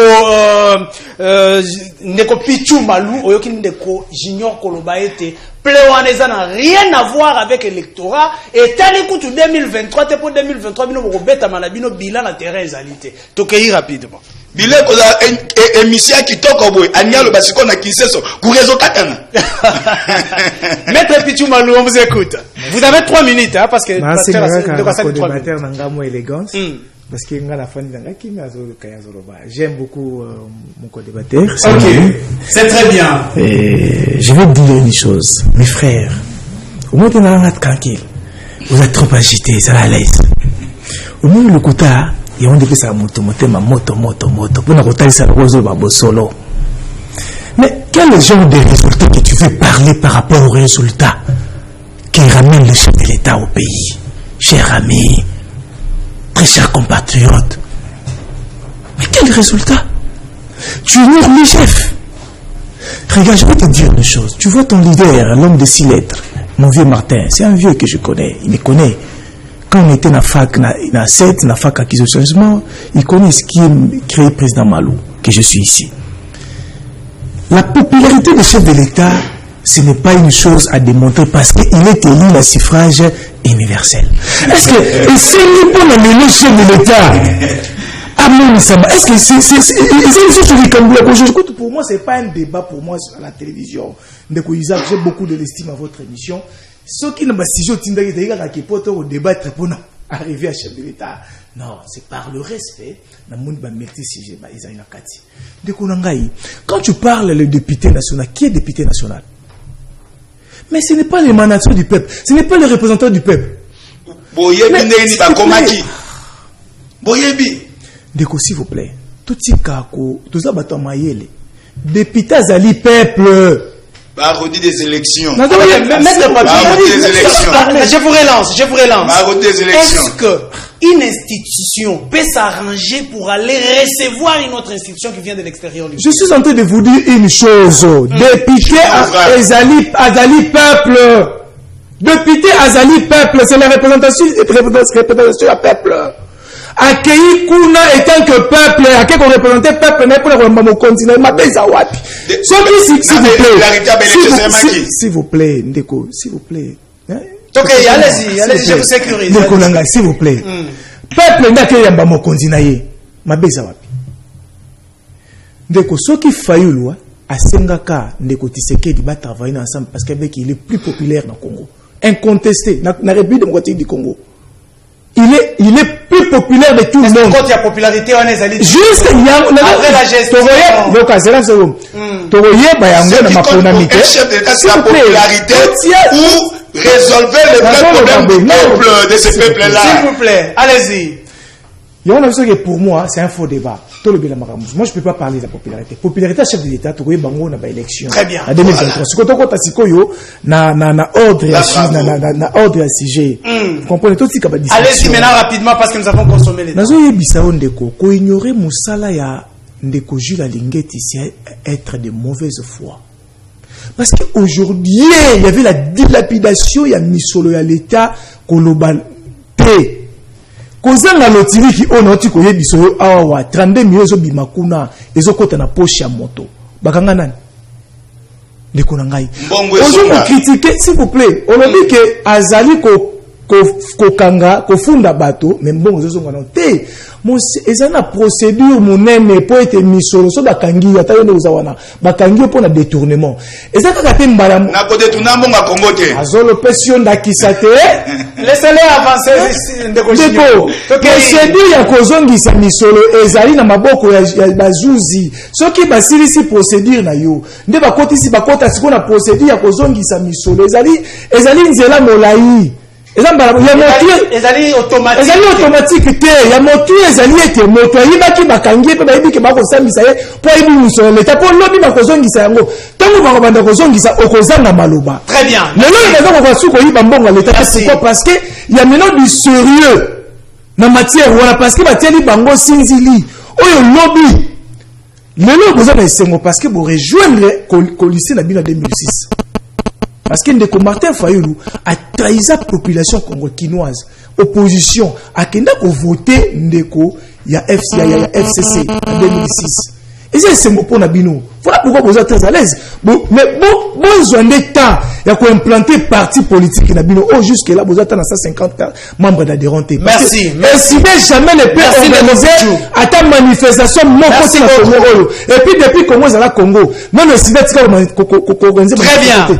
G: Ndeko Pichu Malou oyoki Ndeko Junior Kolobaete Plewaneza n'a rien à voir avec l'électorat et tali kutu 2023 te pour 2023 bino bobeta malabino bilan na terrain ezalité. Tokei rapidement.
L: Bilan ko la émission qui toko boy anyalo basiko na kiseso ku réseau katana.
G: Maître Pichu Malou on vous écoute. Vous avez 3 minutes hein, parce que
O: parce que j'aime beaucoup mon co-débatteur.
G: Ok, c'est très bien.
O: Je vais te dire une chose, mes frères. Au moins, tu es tranquille. Vous êtes trop agités, ça à l'aise. Au moins, le quota, il y a un peu ça moto. Pour nous ça le solo. Mais quel genre de résultat que tu veux parler par rapport aux résultats qui ramènent le chef de l'État au pays, cher ami? Très chers compatriotes. Mais quel résultat? Tu ignores le chef. Regarde, je vais te dire une chose. Tu vois ton leader, l'homme de 6 lettres, mon vieux Martin, c'est un vieux que je connais. Il me connaît. Quand on était dans la fac, dans la 7, dans la fac acquis au changement, il connaît ce qui est créé président Malou, que je suis ici. La popularité du chef de l'État, ce n'est pas une chose à démontrer parce qu'il est élu à suffrage universel. Est-ce que c'est pas le chef de l'État? Est-ce que c'est pour moi, c'est pas un débat pour moi sur la télévision. J'ai beaucoup de l'estime à votre émission. Ce qui n'a pas si je peut débattre pour arriver à chef de l'État. Non, c'est par le respect. Quand tu parles le député national, qui est député national? Mais ce n'est pas l'émanation du peuple. Ce n'est pas le représentant du peuple. Deko, s'il vous plaît. Tout ce kako, tout ça bâton maïele. Député Azali peuple.
L: Barodi des élections.
G: Je vous relance. Est-ce qu'une institution peut s'arranger pour aller recevoir une autre institution qui vient de l'extérieur du pays?
O: Je suis en train de vous dire une chose. Député Azali peuple. Député Azali peuple, c'est la représentation du peuple. accueilli kuna étant que peuple accueilli qu'on représenter peuple mais pour le continent ma beza wapi s'il vous plaît ndeko s'il vous plaît
G: OK allez-y je vous sécurise
O: ndeko nanga s'il vous plaît peuple ndake yamba mokonzi na ye ma beza wapi ndeko soki fayulu asengaka ndeko Tshisekedi ba travailler ensemble parce qu'avec il est plus populaire dans Congo incontesté na République démocratique du Congo. Il est plus populaire de tout le monde.
G: Quand il y a popularité, on est allé.
O: Juste après la gestion. Donc, c'est là, c'est bon. Toroye, bayango na maponamite.
L: Chef de l'État, c'est la popularité ou résolver les vrais problèmes du peuple, de ce peuple-là.
G: S'il vous plaît, allez-y.
O: Il y a une chose que pour moi, c'est un faux débat. Moi, je ne peux pas parler de la popularité. Popularité, chef de l'État, tu vois, bango na ba élection.
G: Très bien.
O: En 2023. Ce que tu as sikoyo na ordre na ordre à sujet. Vous comprenez tout ce qui a
G: allez-y maintenant rapidement parce que nous avons consommé les temps.
O: Nazo yebisa ndeko ko ignorer musala ya ndeko Jules Alingeti, c'est être de mauvaise foi. Parce qu'aujourd'hui, il y avait la dilapidation, il y a misolo ya l'État kolobal P. Kozanga lotiri ki onoti ko yebiso yo awa 32 millions zo bimakuna ezokota na poche ya moto bakanga nani ndeko na ngai ozo critiquer s'il vous plaît olobi ke azali ko kanga ko funda bato mais mbongo zo zonga na te ezana procédure monene po ete misolo so bakangi ata yone uzawana bakangi po na détournement ezaka ka te mbala
L: na ko détourner mbongo Congo te
O: azolo pression ndakisa te
G: laissez-les avancer ici ndeko
O: procédure ya kozongisa misolo ezali na maboko ya bazuzi soki basilisi procédure na yo nde bakotisi bakota siko na procédure ya kozongisa misolo ezali nzela molai ezali automatique te ya motu ezali ete moto ayibaki bakangi pe bayibiki bakosambisa ye po ayibi musolo leta po lobi bakozongisa yango ntango bakobanda kozongisa okozanga maloba
G: très bien
O: lelo ezaka kokasu koyiba mbongo leta pourquoi parce que il y a maintenant du sérieux na matière wana parce que batieli bango sinzili oyo lobi lelo bozana esengo parce que bo rejoindre kolisi na bino 2006 parce que ndeko Martin Fayulu a trahi la population congo-quinoise. Opposition a kenda ko voter ndeko ya FCC en 2006. Et c'est un pour Nabino. Voilà pourquoi vous êtes très à l'aise. Mais bon, des temps, il y a implanter parti politique Nabino. Oh, jusque là, vous êtes à 150 membres d'adhérents.
G: Merci.
O: Et si jamais le père organisé à ta manifestation, et puis depuis Congo, ça va Congo. Même le Sida, très
G: bien.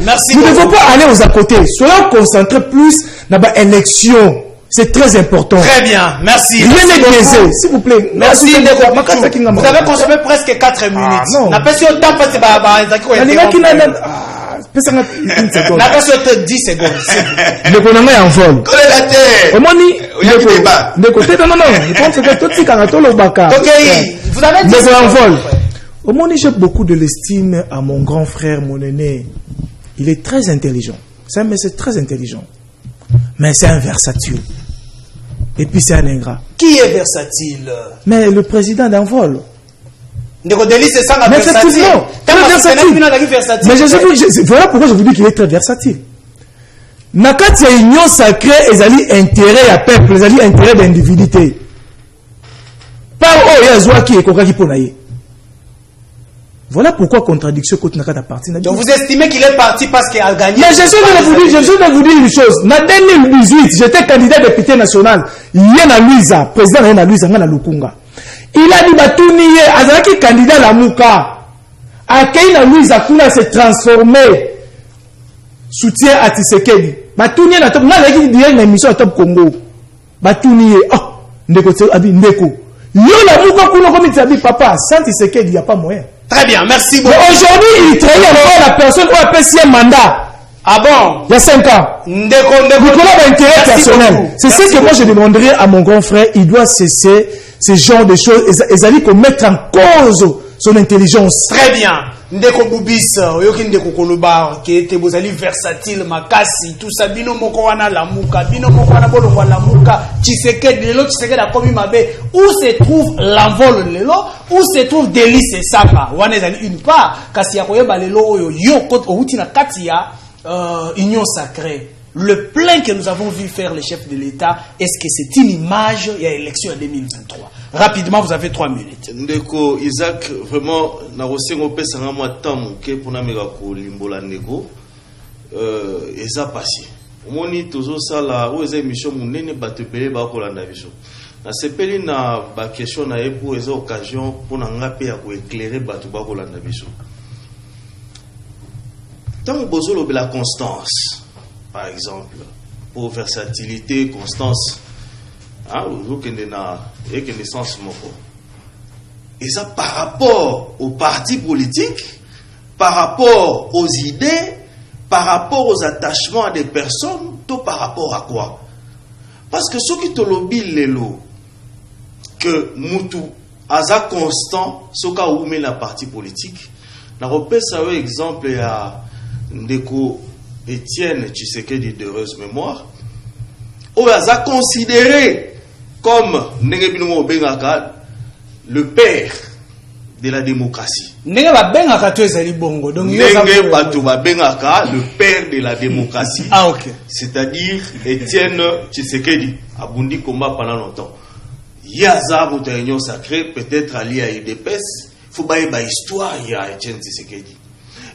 G: Merci.
O: Nous ne devons pas aller aux à côté. Soyons concentrés plus dans l'élection. C'est très important.
G: Très bien, merci.
O: Rien n'est biaisé, s'il vous plaît.
G: Merci. Vous avez consommé presque 4 minutes.
O: Non.
G: N'a pas si autant parce que n'a pas si 10 secondes.
O: Le gouvernement est en vol.
G: Vous avez dit
O: en vol. Au moins, j'ai beaucoup de l'estime à mon grand frère, mon aîné. Il est très intelligent. C'est très intelligent. Mais c'est un versatile. Et puis c'est un ingrat.
G: Qui est versatile?
O: Mais le président d'Envol.
G: Ndeko Deli, c'est ça la versatile.
O: Mais voilà pourquoi je vous dis qu'il est très versatile. Nakati ya union sacrée, ezali intérêt à peuple, ezali intérêt d'individualité. Par oh ya zwa ki ekokaki pona ye. Voilà pourquoi contradiction côté Nakata parti.
G: Donc vous estimez qu'il est parti parce qu'il a gagné.
O: Mais je suis de vous dire une chose. En 2018, j'étais candidat député national. Yena Luisa, président Yena Luisa, Ngana Lukunga. Il a dit Batuniye, Azaki candidat la Mouka. Akena Luisa Kuna s'est transformé. Soutien à Tshisekedi. Batuniye na top. N'a dit dire une émission à Top Congo. Batuniye, oh, Ndeko Abi Ndeko. Yo la Mouka Kuna comme il dit papa, sans Tshisekedi, il n'y a pas moyen.
G: Très bien, merci beaucoup.
O: Aujourd'hui, il trahit encore la personne qui a passé un mandat.
G: Ah bon?
O: Il y a 5 ans. Nicolas a intérêt personnel. C'est ce que moi je demanderais à mon grand frère. Il doit cesser ce genre de choses. Ils allaient mettre en cause son intelligence.
G: Très bien. Ndeko Boubis, oyoki ndeko koloba qui était bozali versatile makasi tout ça bino moko wana lamuka bino moko wana bolongo lamuka Tshisekedi lelo Tshisekedi a commis mabe où se trouve l'envol lelo où se trouve Délice Saka wana ezali une part kasi ya koyeba lelo oyo yo kote outi na kati ya union sacrée le plein que nous avons vu faire le chef de l'État, est-ce que c'est une image il y a élection en 2023? Rapidement, vous avez 3 minutes.
M: Ndeko Isaac, vraiment, na rosengo pesa nga mwa tamu ke pona meka ko limbola ndeko eza passé. Omoni tozo sala o eza émission munene batebele ba ko landa biso. Na sepeli na ba question na epo eza occasion pona nga pe ya ko éclairer batu ba ko landa biso. Tant bozolo la constance, par exemple, pour versatilité, constance. Et ça par rapport aux partis politiques, par rapport aux idées, par rapport aux attachements des personnes, tout par rapport à quoi? Parce que ceux qui te lobby l'élo, que Moutou, Aza constant, ce qu'a oumé la partie politique, n'a repéré ça exemple à Ndeko Étienne Tshisekedi d'heureuse mémoire, où Aza considéré comme le père de la démocratie. Le père de la démocratie.
G: Ah, ok.
M: C'est-à-dire Étienne Tshisekedi. Abundi combat pendant longtemps. Yaza Moutaignon sacré, peut-être allié à UDPS. Il faut bailler ma histoire, il y a Étienne Tshisekedi.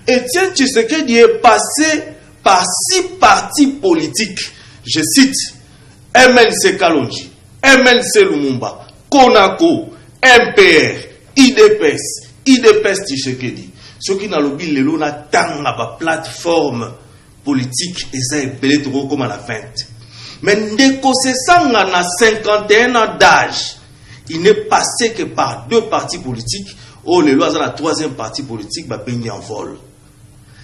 M: Étienne Tshisekedi est passé par 6 partis politiques. Je cite MLC Kalonji, MLC Lumumba, Konako, MPR, IDPS Tshisekedi. Ce qui n'a lobby le na tanga ba plateforme politique et ça est belé trop comme à la 20. Mais ndeko se sanga na 51 ans d'âge, il n'est passé que par 2 partis politiques. Oh le loi la 3e parti politique ba peigné en vol.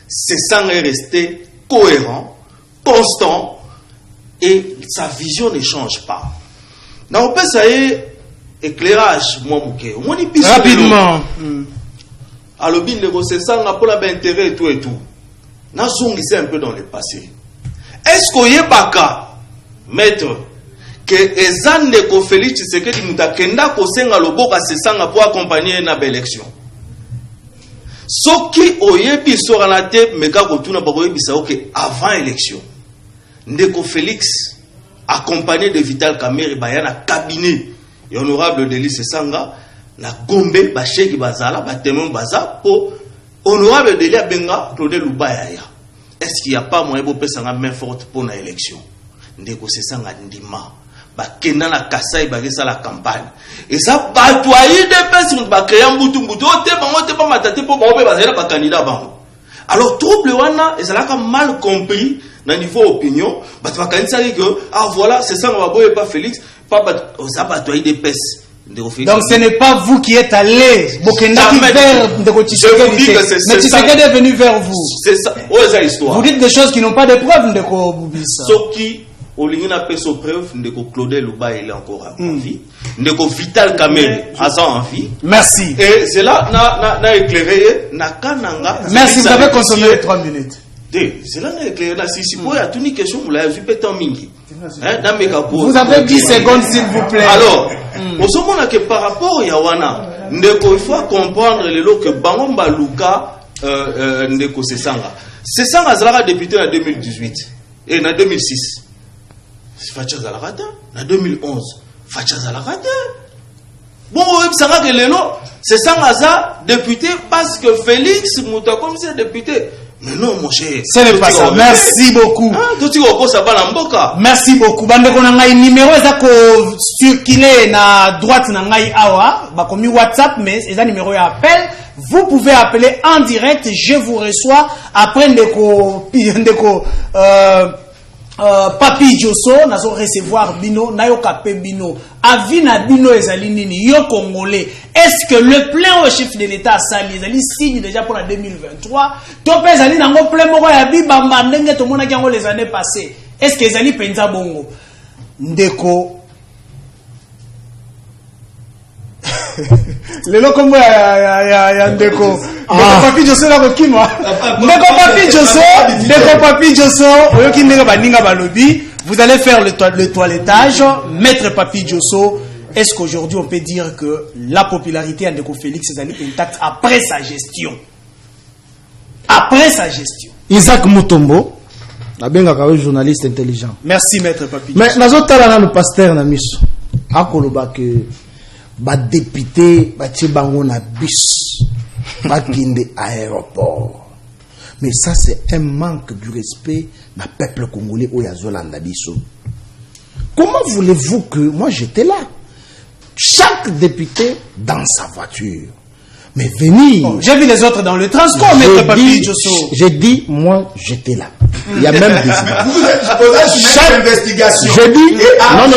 M: C'est sanga est resté cohérent, constant. Et sa vision ne change pas. On peut ça éclairage, moi, rapidement. Alors, bien, le ça n'a pas l'intérêt et tout et tout. Nous sommes un peu dans le passé. Est-ce qu'il y a pas cas, maître, que Ezan Neko Félix Tshisekedi Moutakenda Kosenga Loboka Sesanga pour accompagner une belle élection? Ce qui oyebi sera la tête, mais quand on a oyebi ça, ok, avant l'élection. Ndeko Félix, accompagné de Vital Kamerhe, bayana cabinet et honorable Delis Sanga, na Gombe, Bacheki Bazala, Batemon Baza, pour honorable Delia Benga, Claude Lubaya. Est-ce qu'il n'y a pas moyen de faire une main forte pour l'élection? Ndeko Sanga Ndima, Bakena na Kasai, Bagesa la campagne. Et ça, batoyer des personnes, Bakayam Boutumbuto, Ote pas matate pour Bambe Bazela, Bakanida Bango. Alors, trouble wana, et ça l'a mal compris. Dans niveau opinion, voilà, c'est ça, on va pas Félix, pas des pèses.
G: Donc ce n'est pas vous qui êtes allé, mais Tshisekedi est venu vers vous.
M: C'est ça,
G: vous dites des choses qui n'ont pas de preuves, Ndeko Boubissa.
M: Ce qui, au lieu n'a pas de preuve, Ndeko Claude Luba, il est encore en vie. Ndeko Vital Kamerhe, en vie.
G: Merci.
M: Et c'est là, n'a éclairé, n'a kananga.
G: Merci, vous avez consommé les 3 minutes.
M: C'est là que si vous avez une question, vous l'avez vu pétant mingi.
G: Vous avez 10 secondes, s'il vous plaît.
M: Alors, au moment que par rapport à Yawana, il faut comprendre le lot que Bangomba Luka Ndeko Sesanga. Sesanga Zara député en 2018 et en 2006. Facha Zalarata, en 2011. Facha Zalarata. Bon, ça va que le lot, Sesanga Zara député parce que Félix Mouta comme c'est député. Mais non, mon cher.
G: Ce n'est pas ça. Merci beaucoup. Merci beaucoup. Bande ko nangai numéro ezako circuler na droite nangai awa, ba komi WhatsApp mais eza numéro ya appel. Vous pouvez appeler en direct, je vous reçois après ndeko Papi Diosso nazo recevoir bino nayo kapé bino avina bino ezali nini yo congolais. Est-ce que le plein au chef de l'État sali ezali signe déjà pour la 2023 to pe ezali nango plein moko ya bibamba ndenge to mona kiango les années passées? Est-ce que ezali penza bongo ndeko lelo kombo ya ndeko Papi Diosso la kokima ndeko Papi Diosso oyoki ndenge baninga balobi. Vous allez faire le toilettage. Maître Papi Diosso, est-ce qu'aujourd'hui on peut dire que la popularité de Ndeko Félix est intacte après sa gestion? Après sa gestion.
O: Isaac Mutombo,
P: Nabengaka un journaliste intelligent.
G: Merci maître Papi.
P: Mais nazotala na pasteur na miso. Akoloba que ba député ba tibango na bus ba kinde aéroport. Mais ça c'est un manque du respect na peuple congolais au yazolanda biso. Comment voulez-vous que moi j'étais là? Chaque député dans sa voiture. Mais venir.
G: J'ai vu les autres dans le transport, maître Papi Djosso.
P: J'ai dit, moi, j'étais là. Il y a même des images.
L: Vous êtes chaque investigation.
P: J'ai dit,
L: non.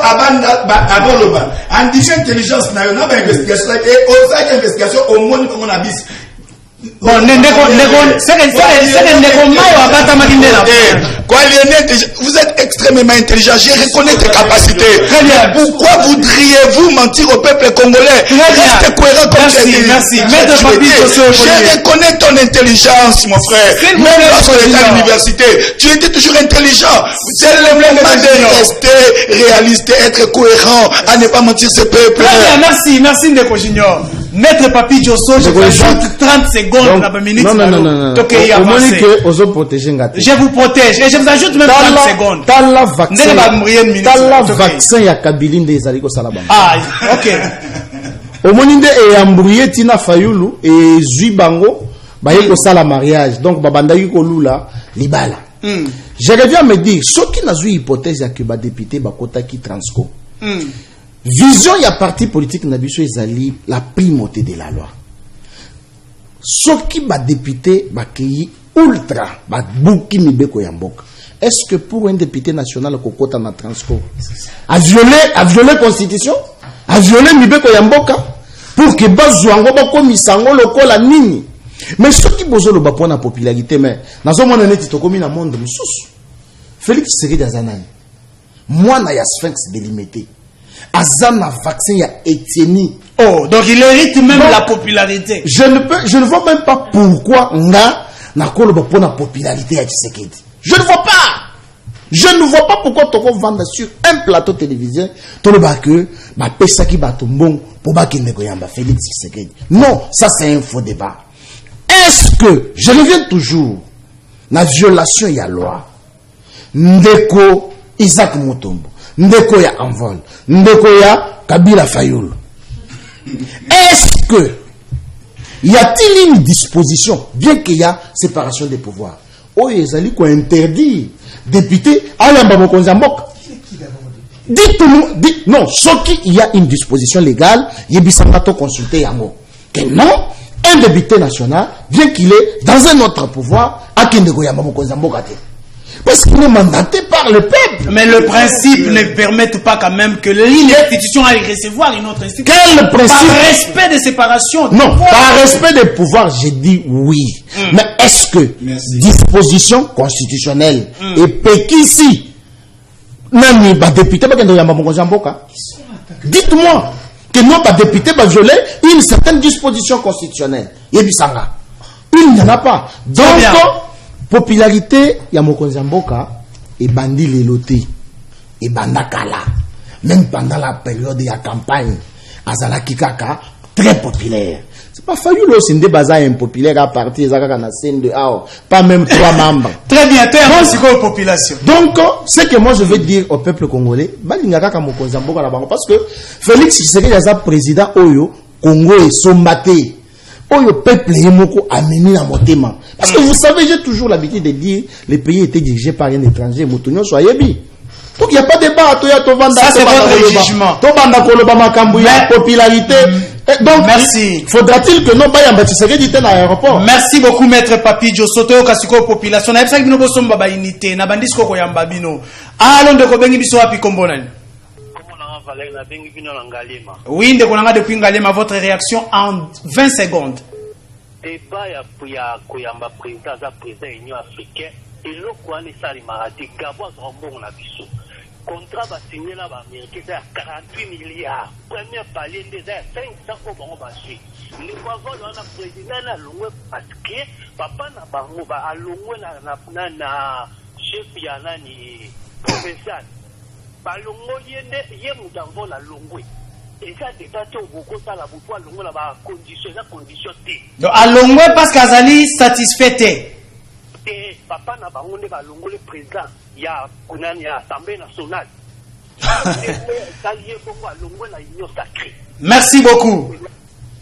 L: Avant le ban. En disant intelligence, n'a pas d'investigation. Et aux investigation, au moins, comme on a dit.
G: Bon, vous
L: êtes extrêmement intelligent, je reconnais tes capacités. Pourquoi voudriez-vous mentir au peuple congolais? Reste cohérent comme tu as dit.
G: Merci.
L: Je reconnais ton intelligence, mon frère. Même lorsqu'on était à l'université, tu étais toujours intelligent. C'est le moment de rester réaliste, être cohérent, à ne pas mentir ce peuple.
G: Merci Ndeko Junior. Maître Papi Djosso, je vous ajoute 30 secondes dans la minute.
P: Non.
G: Je vous protège et je vous ajoute même 30 secondes.
P: T'as la vaccin ya Kabila des Aliko Salaba.
G: Ah, ok.
P: Au moninde et embrouillé Tina Fayulu et Zuibango, bayeko sala mariage. Donc babanda yuko lula libala. Je reviens me dire, ce qui n'a pas hypothèse ya que ba député bakota ki Transco. Vision ya parti politique na biso ezali la primauté de la loi. Soki ba député ba ki ultra ba buki mibeko ya mboka. Est-ce que pour un député national kokota na Transco a violé constitution, a violé mibeko ya mboka pour que bazwango ba komisango lokola nini? Mais soki bozolo ba pona popularité mais nazomona neti tokomi na monde mususu. Félix Tshisekedi azanani. Mwana ya Sphinx délimité. Azana vaccin ya Etienne.
G: Oh, donc il hérite même la popularité.
P: Je ne vois même pas pourquoi nga na koloba pour la popularité ya Tshisekedi. Je ne vois pas pourquoi tu vas vendre sur un plateau télévisé toloba que ba pesa ki batombong pour ba kende koyamba Félix Tshisekedi. Non, ça c'est un faux débat. Est-ce que je reviens toujours na violation ya loi Ndeko Isaac Mutombo, Ndeko ya Envol, Ndeko ya Kabila Fayulu. Est-ce que y a-t-il une disposition, bien qu'il y a séparation des pouvoirs, où ils allaient interdire député à l'Ambamoko. Dites-nous, non, sauf qu'il y a une disposition légale, il y a consulter Yango. Que non, un député national, bien qu'il est dans un autre pouvoir, à Kendego Yamamoko Zambokate. Parce qu'il est mandaté par le peuple.
G: Mais le principe ne permet pas quand même que l'institution aille recevoir une autre institution.
P: Quel principe?
G: Par respect des séparations.
P: Non, par respect des pouvoirs, j'ai dit oui. Mais est-ce que disposition constitutionnelle et péquissi, même les députés, dites-moi que non, les députés va violer une certaine disposition constitutionnelle. Il n'y en a pas. Donc, popularité ya mokonzi mboka et bandi leloti et bandakala même pendant la période de la campagne azala kikaka très populaire. C'est pas fallu le sinde baza impopulaire à partir zaka na scène de pas même 3 membres.
G: Très bien, c'est quoi population.
P: Donc ce que moi je veux dire au peuple congolais balingaka ka mokonzi mboka na bango parce que Félix Tshisekedi aza président oyo Congo et sombate. Oh, le peuple est moko amené à motema. Parce que vous savez, j'ai toujours l'habitude de dire les pays étaient dirigés par un étranger. Moutonio soyez bien. Donc il n'y a pas de débat.
G: Ça c'est votre jugement.
P: Popularité. Donc
G: merci.
P: Faudra-t-il que non pas y ait dans l'aéroport?
G: Merci beaucoup maître Papi Djosso kasiko population. Na ebisa bino bosomba ba unité na bandisiko ko yamba bino. Allons de ko bengi biso api kombonani. Oui, depuis Ngalema, votre réaction en 20 secondes.
K: Débat ya koyamba président za président Union africaine et lokwa ne sali marati Gabon zombongo na biso. Contrat va signer là ba américain à 48 milliards. Premier palier des 500 au bon ba suite. Le voisin on a président na longwe parce que papa na bango ba alongwe na chef ya nani provincial. Balongo yende ye mudango la longwe eza débatté au boko sala butu alongo la ba condition na condition té
G: donc alongwe parce qu'azali satisfait
K: te papa na bango nde balongole président ya kunani ya assemblée nationale.
G: Merci beaucoup.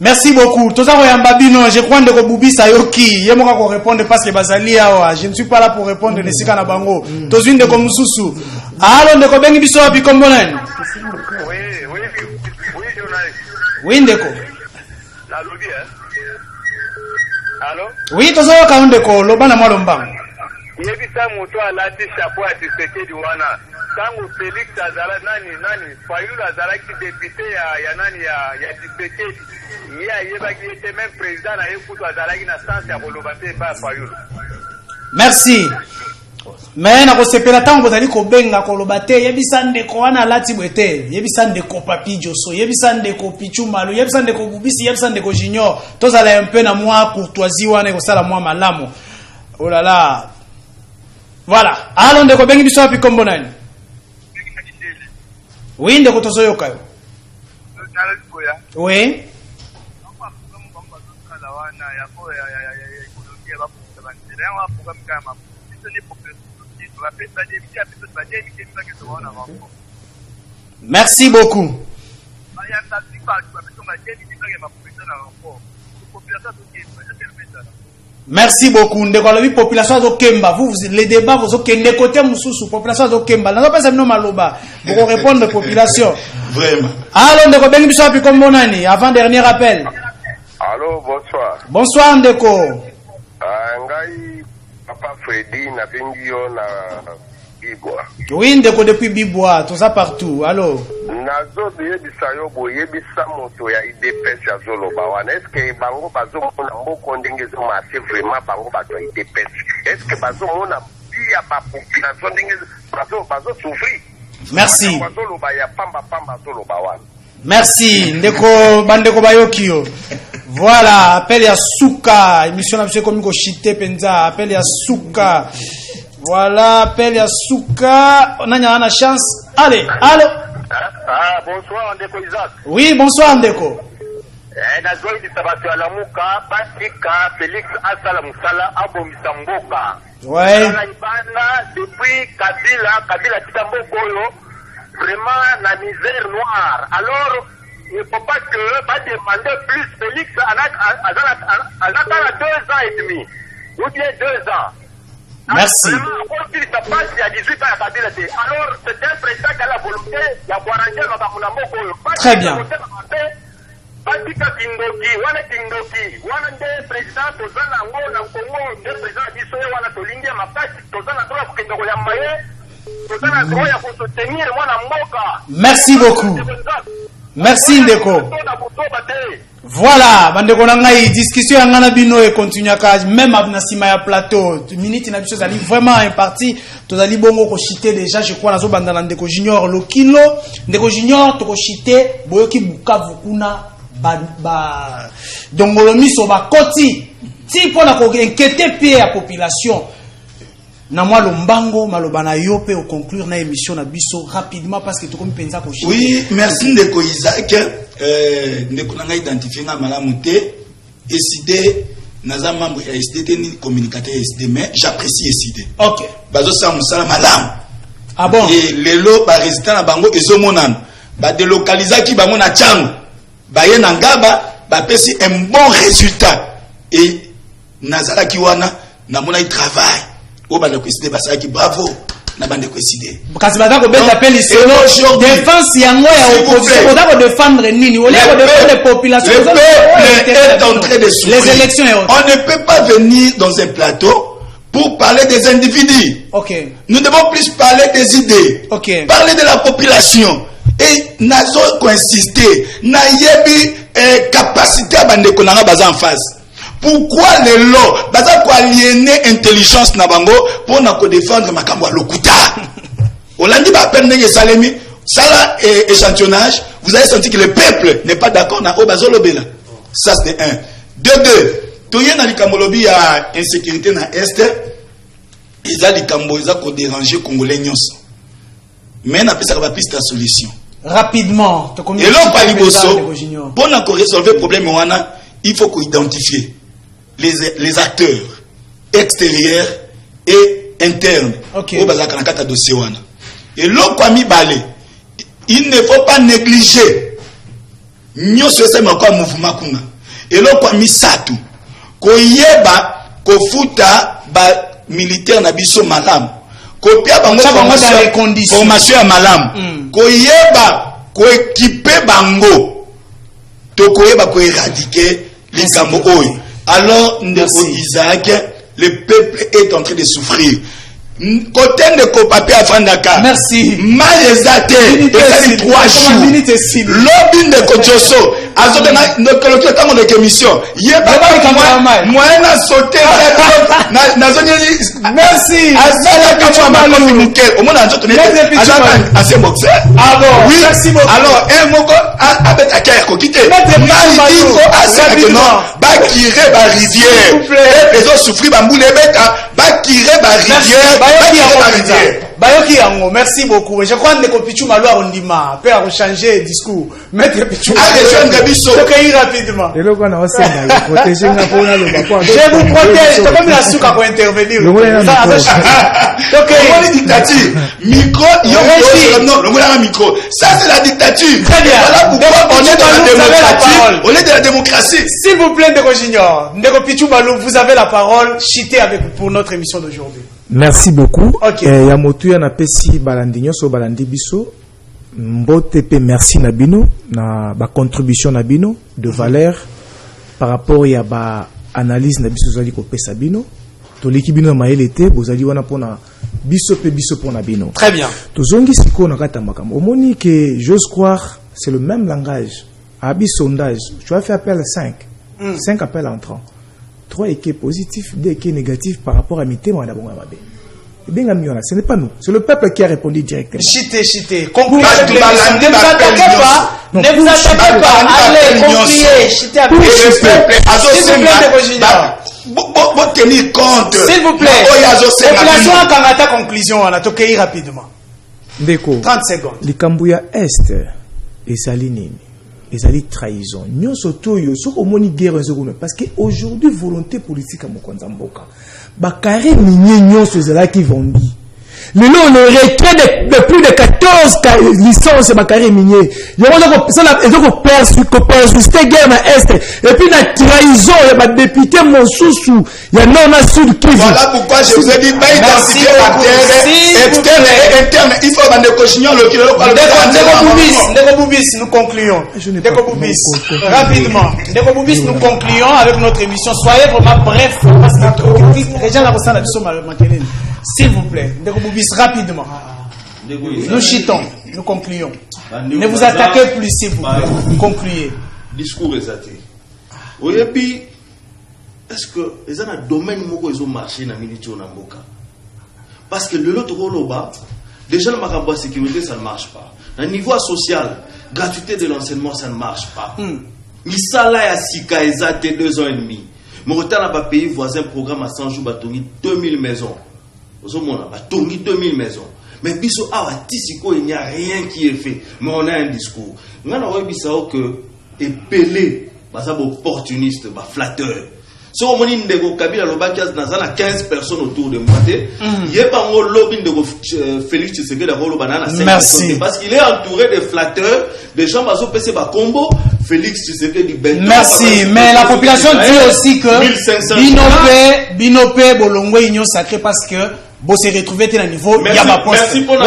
G: Merci beaucoup. Toza koyamba bino, je crois ndeko Bubisa yoki. Ye moka ko répondre parce que bazali awa. Je ne suis pas là pour répondre de sika na bango. Tozwi ndeko mususu. Alo ndeko bengi biso wapi kombo nani? Oui ndeko.
Q: La lobby hein. Allô?
G: Oui, toza yoka ndeko loba na mwalo mbango.
Q: Yebisa moto alati chapeau ya Tshisekedi wana. Tango Félix azala nani Fayulu azalaki député ya nani ya Tshisekedi. Yebaki était même président na yekutu azalaki na sens ya koloba te ba Fayulu.
G: Merci. Mais na kosepela tango bozali kobenga koloba te yebisa ndeko wana alati bwete. Yebisa ndeko Papi Joso, yebisa ndeko Pichumalo, yebisa ndeko Bubisi, yebisa ndeko Junior. Tozala un peu na moi courtoisie wana ekosala moi malamu. Oh là là. Voilà. Alors ndeko bengi biso api kombo nani? Oui, ndeko tozoyoka yo. Oui. Merci beaucoup. Merci beaucoup. Ndeko la population de Kemba. Vous les débats vous okende côté mususu population de Kemba. N'a pas ça maloba. Pour répondre population.
L: Vraiment.
G: Allô ndeko bengi biso api kombo nani avant dernier appel.
Q: Allô, bonsoir.
G: Bonsoir ndeko.
Q: Ngai papa Freddy na bengi yo na Bibwa.
G: Oui ndeko depuis Bibwa, tout ça partout. Allô.
Q: Nazo biyebisa yo boyebisa moto ya IDPS ya Zoloba wana. Est-ce que bango bazo mona mboko ndenge zo marché vraiment bango bazo IDPS? Est-ce que bazo mona bia ba population ndenge bazo souffrir?
G: Merci.
Q: Zoloba ya pamba Zoloba wana.
G: Merci ndeko bandeko bayokio. Voilà, appel ya Souka, émission na comme ko chité penza, appel ya Souka. Voilà, appel ya Souka. On a une chance. Allez, allô.
Q: Ah, bonsoir ndeko Isaac.
G: Oui, bonsoir ndeko.
Q: Nazoi di sabato ya lamuka basika Félix asala musala abomisa mboka.
G: Ouais.
Q: Na ibana depuis Kabila Kitamboko yo vraiment la misère noire. Alors il ne faut pas que va demander plus Félix à 2 ans et demi ou bien 2 ans.
G: Merci.
Q: Alors c'est un président qui a la volonté de
G: très bien.
Q: Basika Kindoki, wana nde président tozana ngo na Kongo, nde président biso wana tolingi mapasi tozana tola kukendoko ya maye, tozana tola ya soutenir mwana mboka.
G: Merci beaucoup. Merci ndeko. Voilà, bandeko na ngai discussion ya ngana bino e continue ka même na sima ya plateau. Minute na biso zali vraiment imparti, tozali bongo ko chiter déjà je crois nazo banda na ndeko Junior Lokilo, ndeko Junior to ko chiter boyoki Bukavu kuna ba dongolomi so ba koti ti pona ko inquiéter pied à population. Na moi lombango maloba na yo pe au conclure na émission na biso rapidement parce que to comme penza ko chiter.
L: Oui, merci ndeko Isaac. Ndeko nanga identifier nga malamu te SID naza membre ya SID te ni communicateur SID mais j'apprécie SID.
G: OK.
L: Bazo sa musala malamu.
G: Ah bon?
L: Et lelo ba résident na bango ezomonana. Ba délocaliser bango na Tchango. Ba ye na Ngaba ba pesi un bon résultat et nazala ki wana na mona i travail. O ba ndeko SID basala ki bravo. Na bande décider.
G: Kasi bata ko beta appel solo défense yango ya opposition bata ko défendre nini au lieu de défendre les populations.
L: Le peuple est en train de souffrir.
G: Les élections et autres.
L: On ne peut pas venir dans un plateau pour parler des individus.
G: OK.
L: Nous devons plus parler des idées.
G: OK.
L: Parler de la population et nazo ko insister na yebi capacité à bande ko na baza en face. Pourquoi les lots baza ko aliéner intelligence na bango pour na ko défendre makambo lokuta. Olandi ba peine ndenge salemi sala échantillonnage, vous avez senti que le peuple n'est pas d'accord na obazolobela. Ça c'est un. De deux, toye na likamolobi ya insécurité na est, ils a likambo ils a ko déranger congolais nyonso. Mais na pesa ba piste solution.
G: Rapidement,
L: et l'on pa liboso pour na ko résolver problème wana, il faut qu'on identifie les acteurs extérieurs et interne. Au bazaka na kata dossier wana. Et l'autre mibale, il ne faut pas négliger. Nyonso sema kwa mouvement kuna. Et l'autre misatu. Koyeba kofuta ba militaire na biso malamu. Kopia bango formation ya malamu. Koyeba koéquiper bango. To koyeba ko éradiquer likambo oyo. Alors ndeko Isaac, le peuple est en train de souffrir. Côté de Kopapé à Fandaka.
G: Merci.
L: Malezate. Et ça dit 3 jours. Lobby de Kojoso. Azobena, dans notre émission. Moyen à sauter.
G: Merci.
L: Au moins, assez boxeur.
G: Ah bon.
L: Oui.
G: Merci beaucoup.
L: Alors, un mot, avec la carrière, quitter. Il faut assez Bakire, ba rivière. Les autres souffrent, bamboule, Bakire, ba rivière.
G: Bayoki yango, merci beaucoup. Je crois que Pichou Maloa Ondima peut changer de discours. Maître Pichou. Ok, rapidement. Je vous protège. C'est comme la souka pour intervenir.
L: Ok, dictature. Micro, non, le micro. Ça, c'est la dictature.
G: Très bien.
L: Voilà pourquoi on est dans la démocratie. On est dans la démocratie.
G: S'il vous plaît, Ndeko Junior, Ndeko Pichou Malou, vous avez la parole. Chitez avec pour notre émission d'aujourd'hui.
O: Merci beaucoup. Yamotu ya na pesi balandi nyonso balandi biso. Mbote pe merci na bino na ba contribution na bino de valeur par rapport ya ba analyse na biso zali ko pesa bino. To leki bino maele te bozali wana pona biso pe biso pona bino.
G: Très bien.
O: To zongi siko na kata makambo. Omoni que j'ose croire c'est le même langage. Abi sondage, tu as fait appel à 5. 5 appels entrants. 3 équipes positifs, 2 équipes négatifs par rapport à Mité Mwadabouma Mabé. Ce n'est pas nous, c'est le peuple qui a répondu directement.
G: Chitez. Concluez avec l'émission. Ne vous attaquez pas. Ne vous attaquez pas. Allez, concluez. Chitez avec
L: tenir compte.
G: S'il vous plaît. Population à Kangata conclusion. On a toqué rapidement.
O: Déco.
G: 30 secondes.
O: Likambouya Est et Salinini. Ezali trahison. Nyon soto yo so omoni guerre parce que aujourd'hui volonté politique à Mokonza Mboka. Ba carré minier nyon so zela qui vendi. Le nom le retrait de plus de 14 licences ba carré minier. Yo on ça la ezoko persister guerre na Est et puis la trahison ya ba député Monsusu ya nord sud qui.
L: Voilà pourquoi je vous ai dit pas identifier la terre externe et interne. Il faut bande cognon le kilo
G: Ndeko Boubis, nous concluons. Ndeko Boubis, rapidement. Ndeko Boubis, nous concluons avec notre émission. Soyez vraiment bref parce que les gens là ça la biso makelele. S'il vous plaît, Ndeko Boubis, rapidement. Nous chitons, nous concluons. Ne vous attaquez plus, s'il vous plaît. Concluez.
M: Discours exact. Et puis, est-ce que les gens dans le domaine où ils ont marché dans Minitio Namboka? Parce que le lot Roloba, déjà le macabre sécurité, ça ne marche pas. Dans le niveau social, gratuité de l'enseignement, ça ne marche pas. Misala ya Sika Ezate 2 ans et demi. Mauritanie n'a pas payé voisin programme à 100 jours, Batongi 2000 maisons. Batongi 2000 maisons. Mais biso awa tisiko il n'y a rien qui est fait. Mais on a un discours. On a un que épelé, bah ça opportuniste, bah flatteur. Si on dit que Kabila Lobakias n'a 15 personnes autour de moi, il n'y a pas un lobby de Félix Tshisekedi de Banana.
G: Merci.
M: Parce qu'il est entouré de flatteurs, des gens qui ont passé par combo. Félix Tshisekedi Bento.
G: Merci. Mais la population dit aussi que Binopé, Bolongo, Union Sacrée, parce que bon se retrouver à niveau il y a ma poste.
M: Merci pour la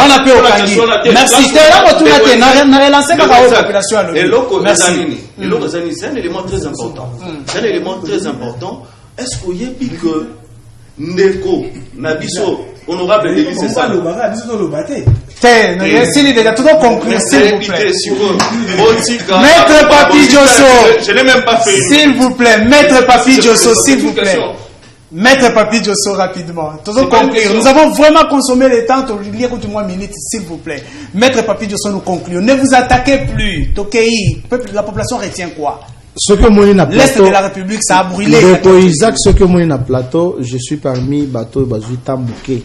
G: question. Merci. C'est là où tu as relancé la population.
M: Et l'autre, c'est un élément très important. C'est un élément très important. Est-ce qu'il y a plus que Ndeko, Nabiso, honorable Denis, c'est ça?
G: S'il est déjà tout conclu, s'il vous plaît.
M: Maître
G: Papi Diosso.
M: Je n'ai même pas fait.
G: S'il vous plaît, Maître Papi Diosso, s'il vous plaît. Maître Papi Diosso, rapidement. Nous avons vraiment consommé le temps. S'il vous plaît. Maître Papi Diosso, nous concluons. Ne vous attaquez plus. Tokei, la population retient quoi?
P: Ce que moi na plateau,
G: l'Est de la République, ça a brûlé.
P: Isaac, ce que moi na plateau, je suis parmi bateau Bazuita Mouké.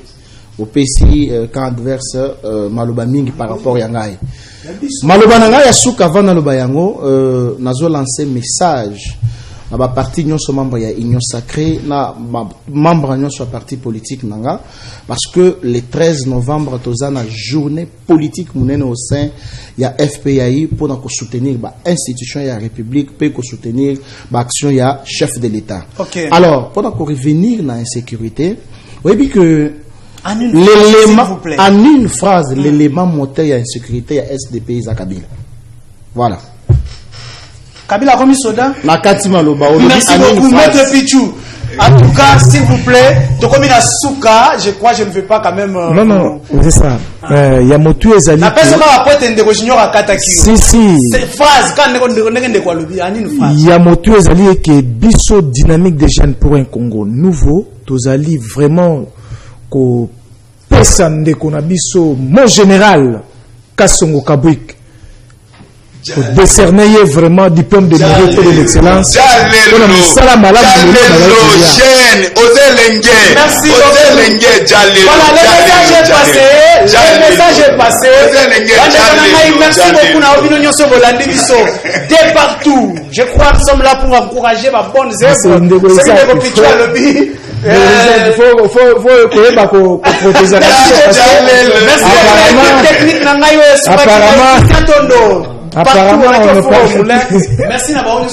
P: Au PC, quand adverse, Maloba Mingi par rapport à Yangai. Maloba Nangai, Yasuk avant Maloba Yango, nazo lancé message. ba parti nyonso membre ya Union Sacrée na membre nyonso parti politique nanga parce que le 13 novembre tozana journée politique munene au sein ya FPI pour na ko soutenir ba institution ya République pe ko soutenir ba action ya chef de l'État. Okay. Alors pour na ko revenir na insécurité, oui bien que l'élément en une phrase l'élément moteur ya insécurité ya SDP Kabila. Voilà.
G: Kabila comme soda.
P: Merci
G: beaucoup, Maître Pichou. En tout cas, s'il vous plaît, comme il a souka, je crois que je ne vais pas quand même.
O: Non, c'est ça. Il y a motu ezali.
G: La personne va pas être de junior à Katakio.
O: Si.
G: Cette phrase, quand on est quoi le bien, une phrase.
O: Il y a motu ezali que biso dynamique des jeunes pour un Congo nouveau. Tozali vraiment ko pesande qu'on a biso mon général Kassongo Kabwik. Pour décerner vraiment diplôme de mérite et de l'excellence.
L: Merci. Voilà,
G: le message est passé. Merci beaucoup. Dès partout. Je crois que nous sommes là pour encourager ma bonne œuvre. C'est une
O: apparemment, on ne peut
G: merci d'avoir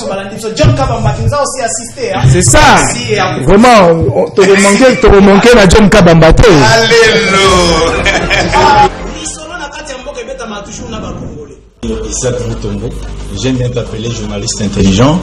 G: John Kabamba qui nous a aussi assisté.
O: C'est ça. Vraiment, tu te manqué à John Kabamba.
A: Isaac Mutombo, j'aime bien t'appeler journaliste intelligent.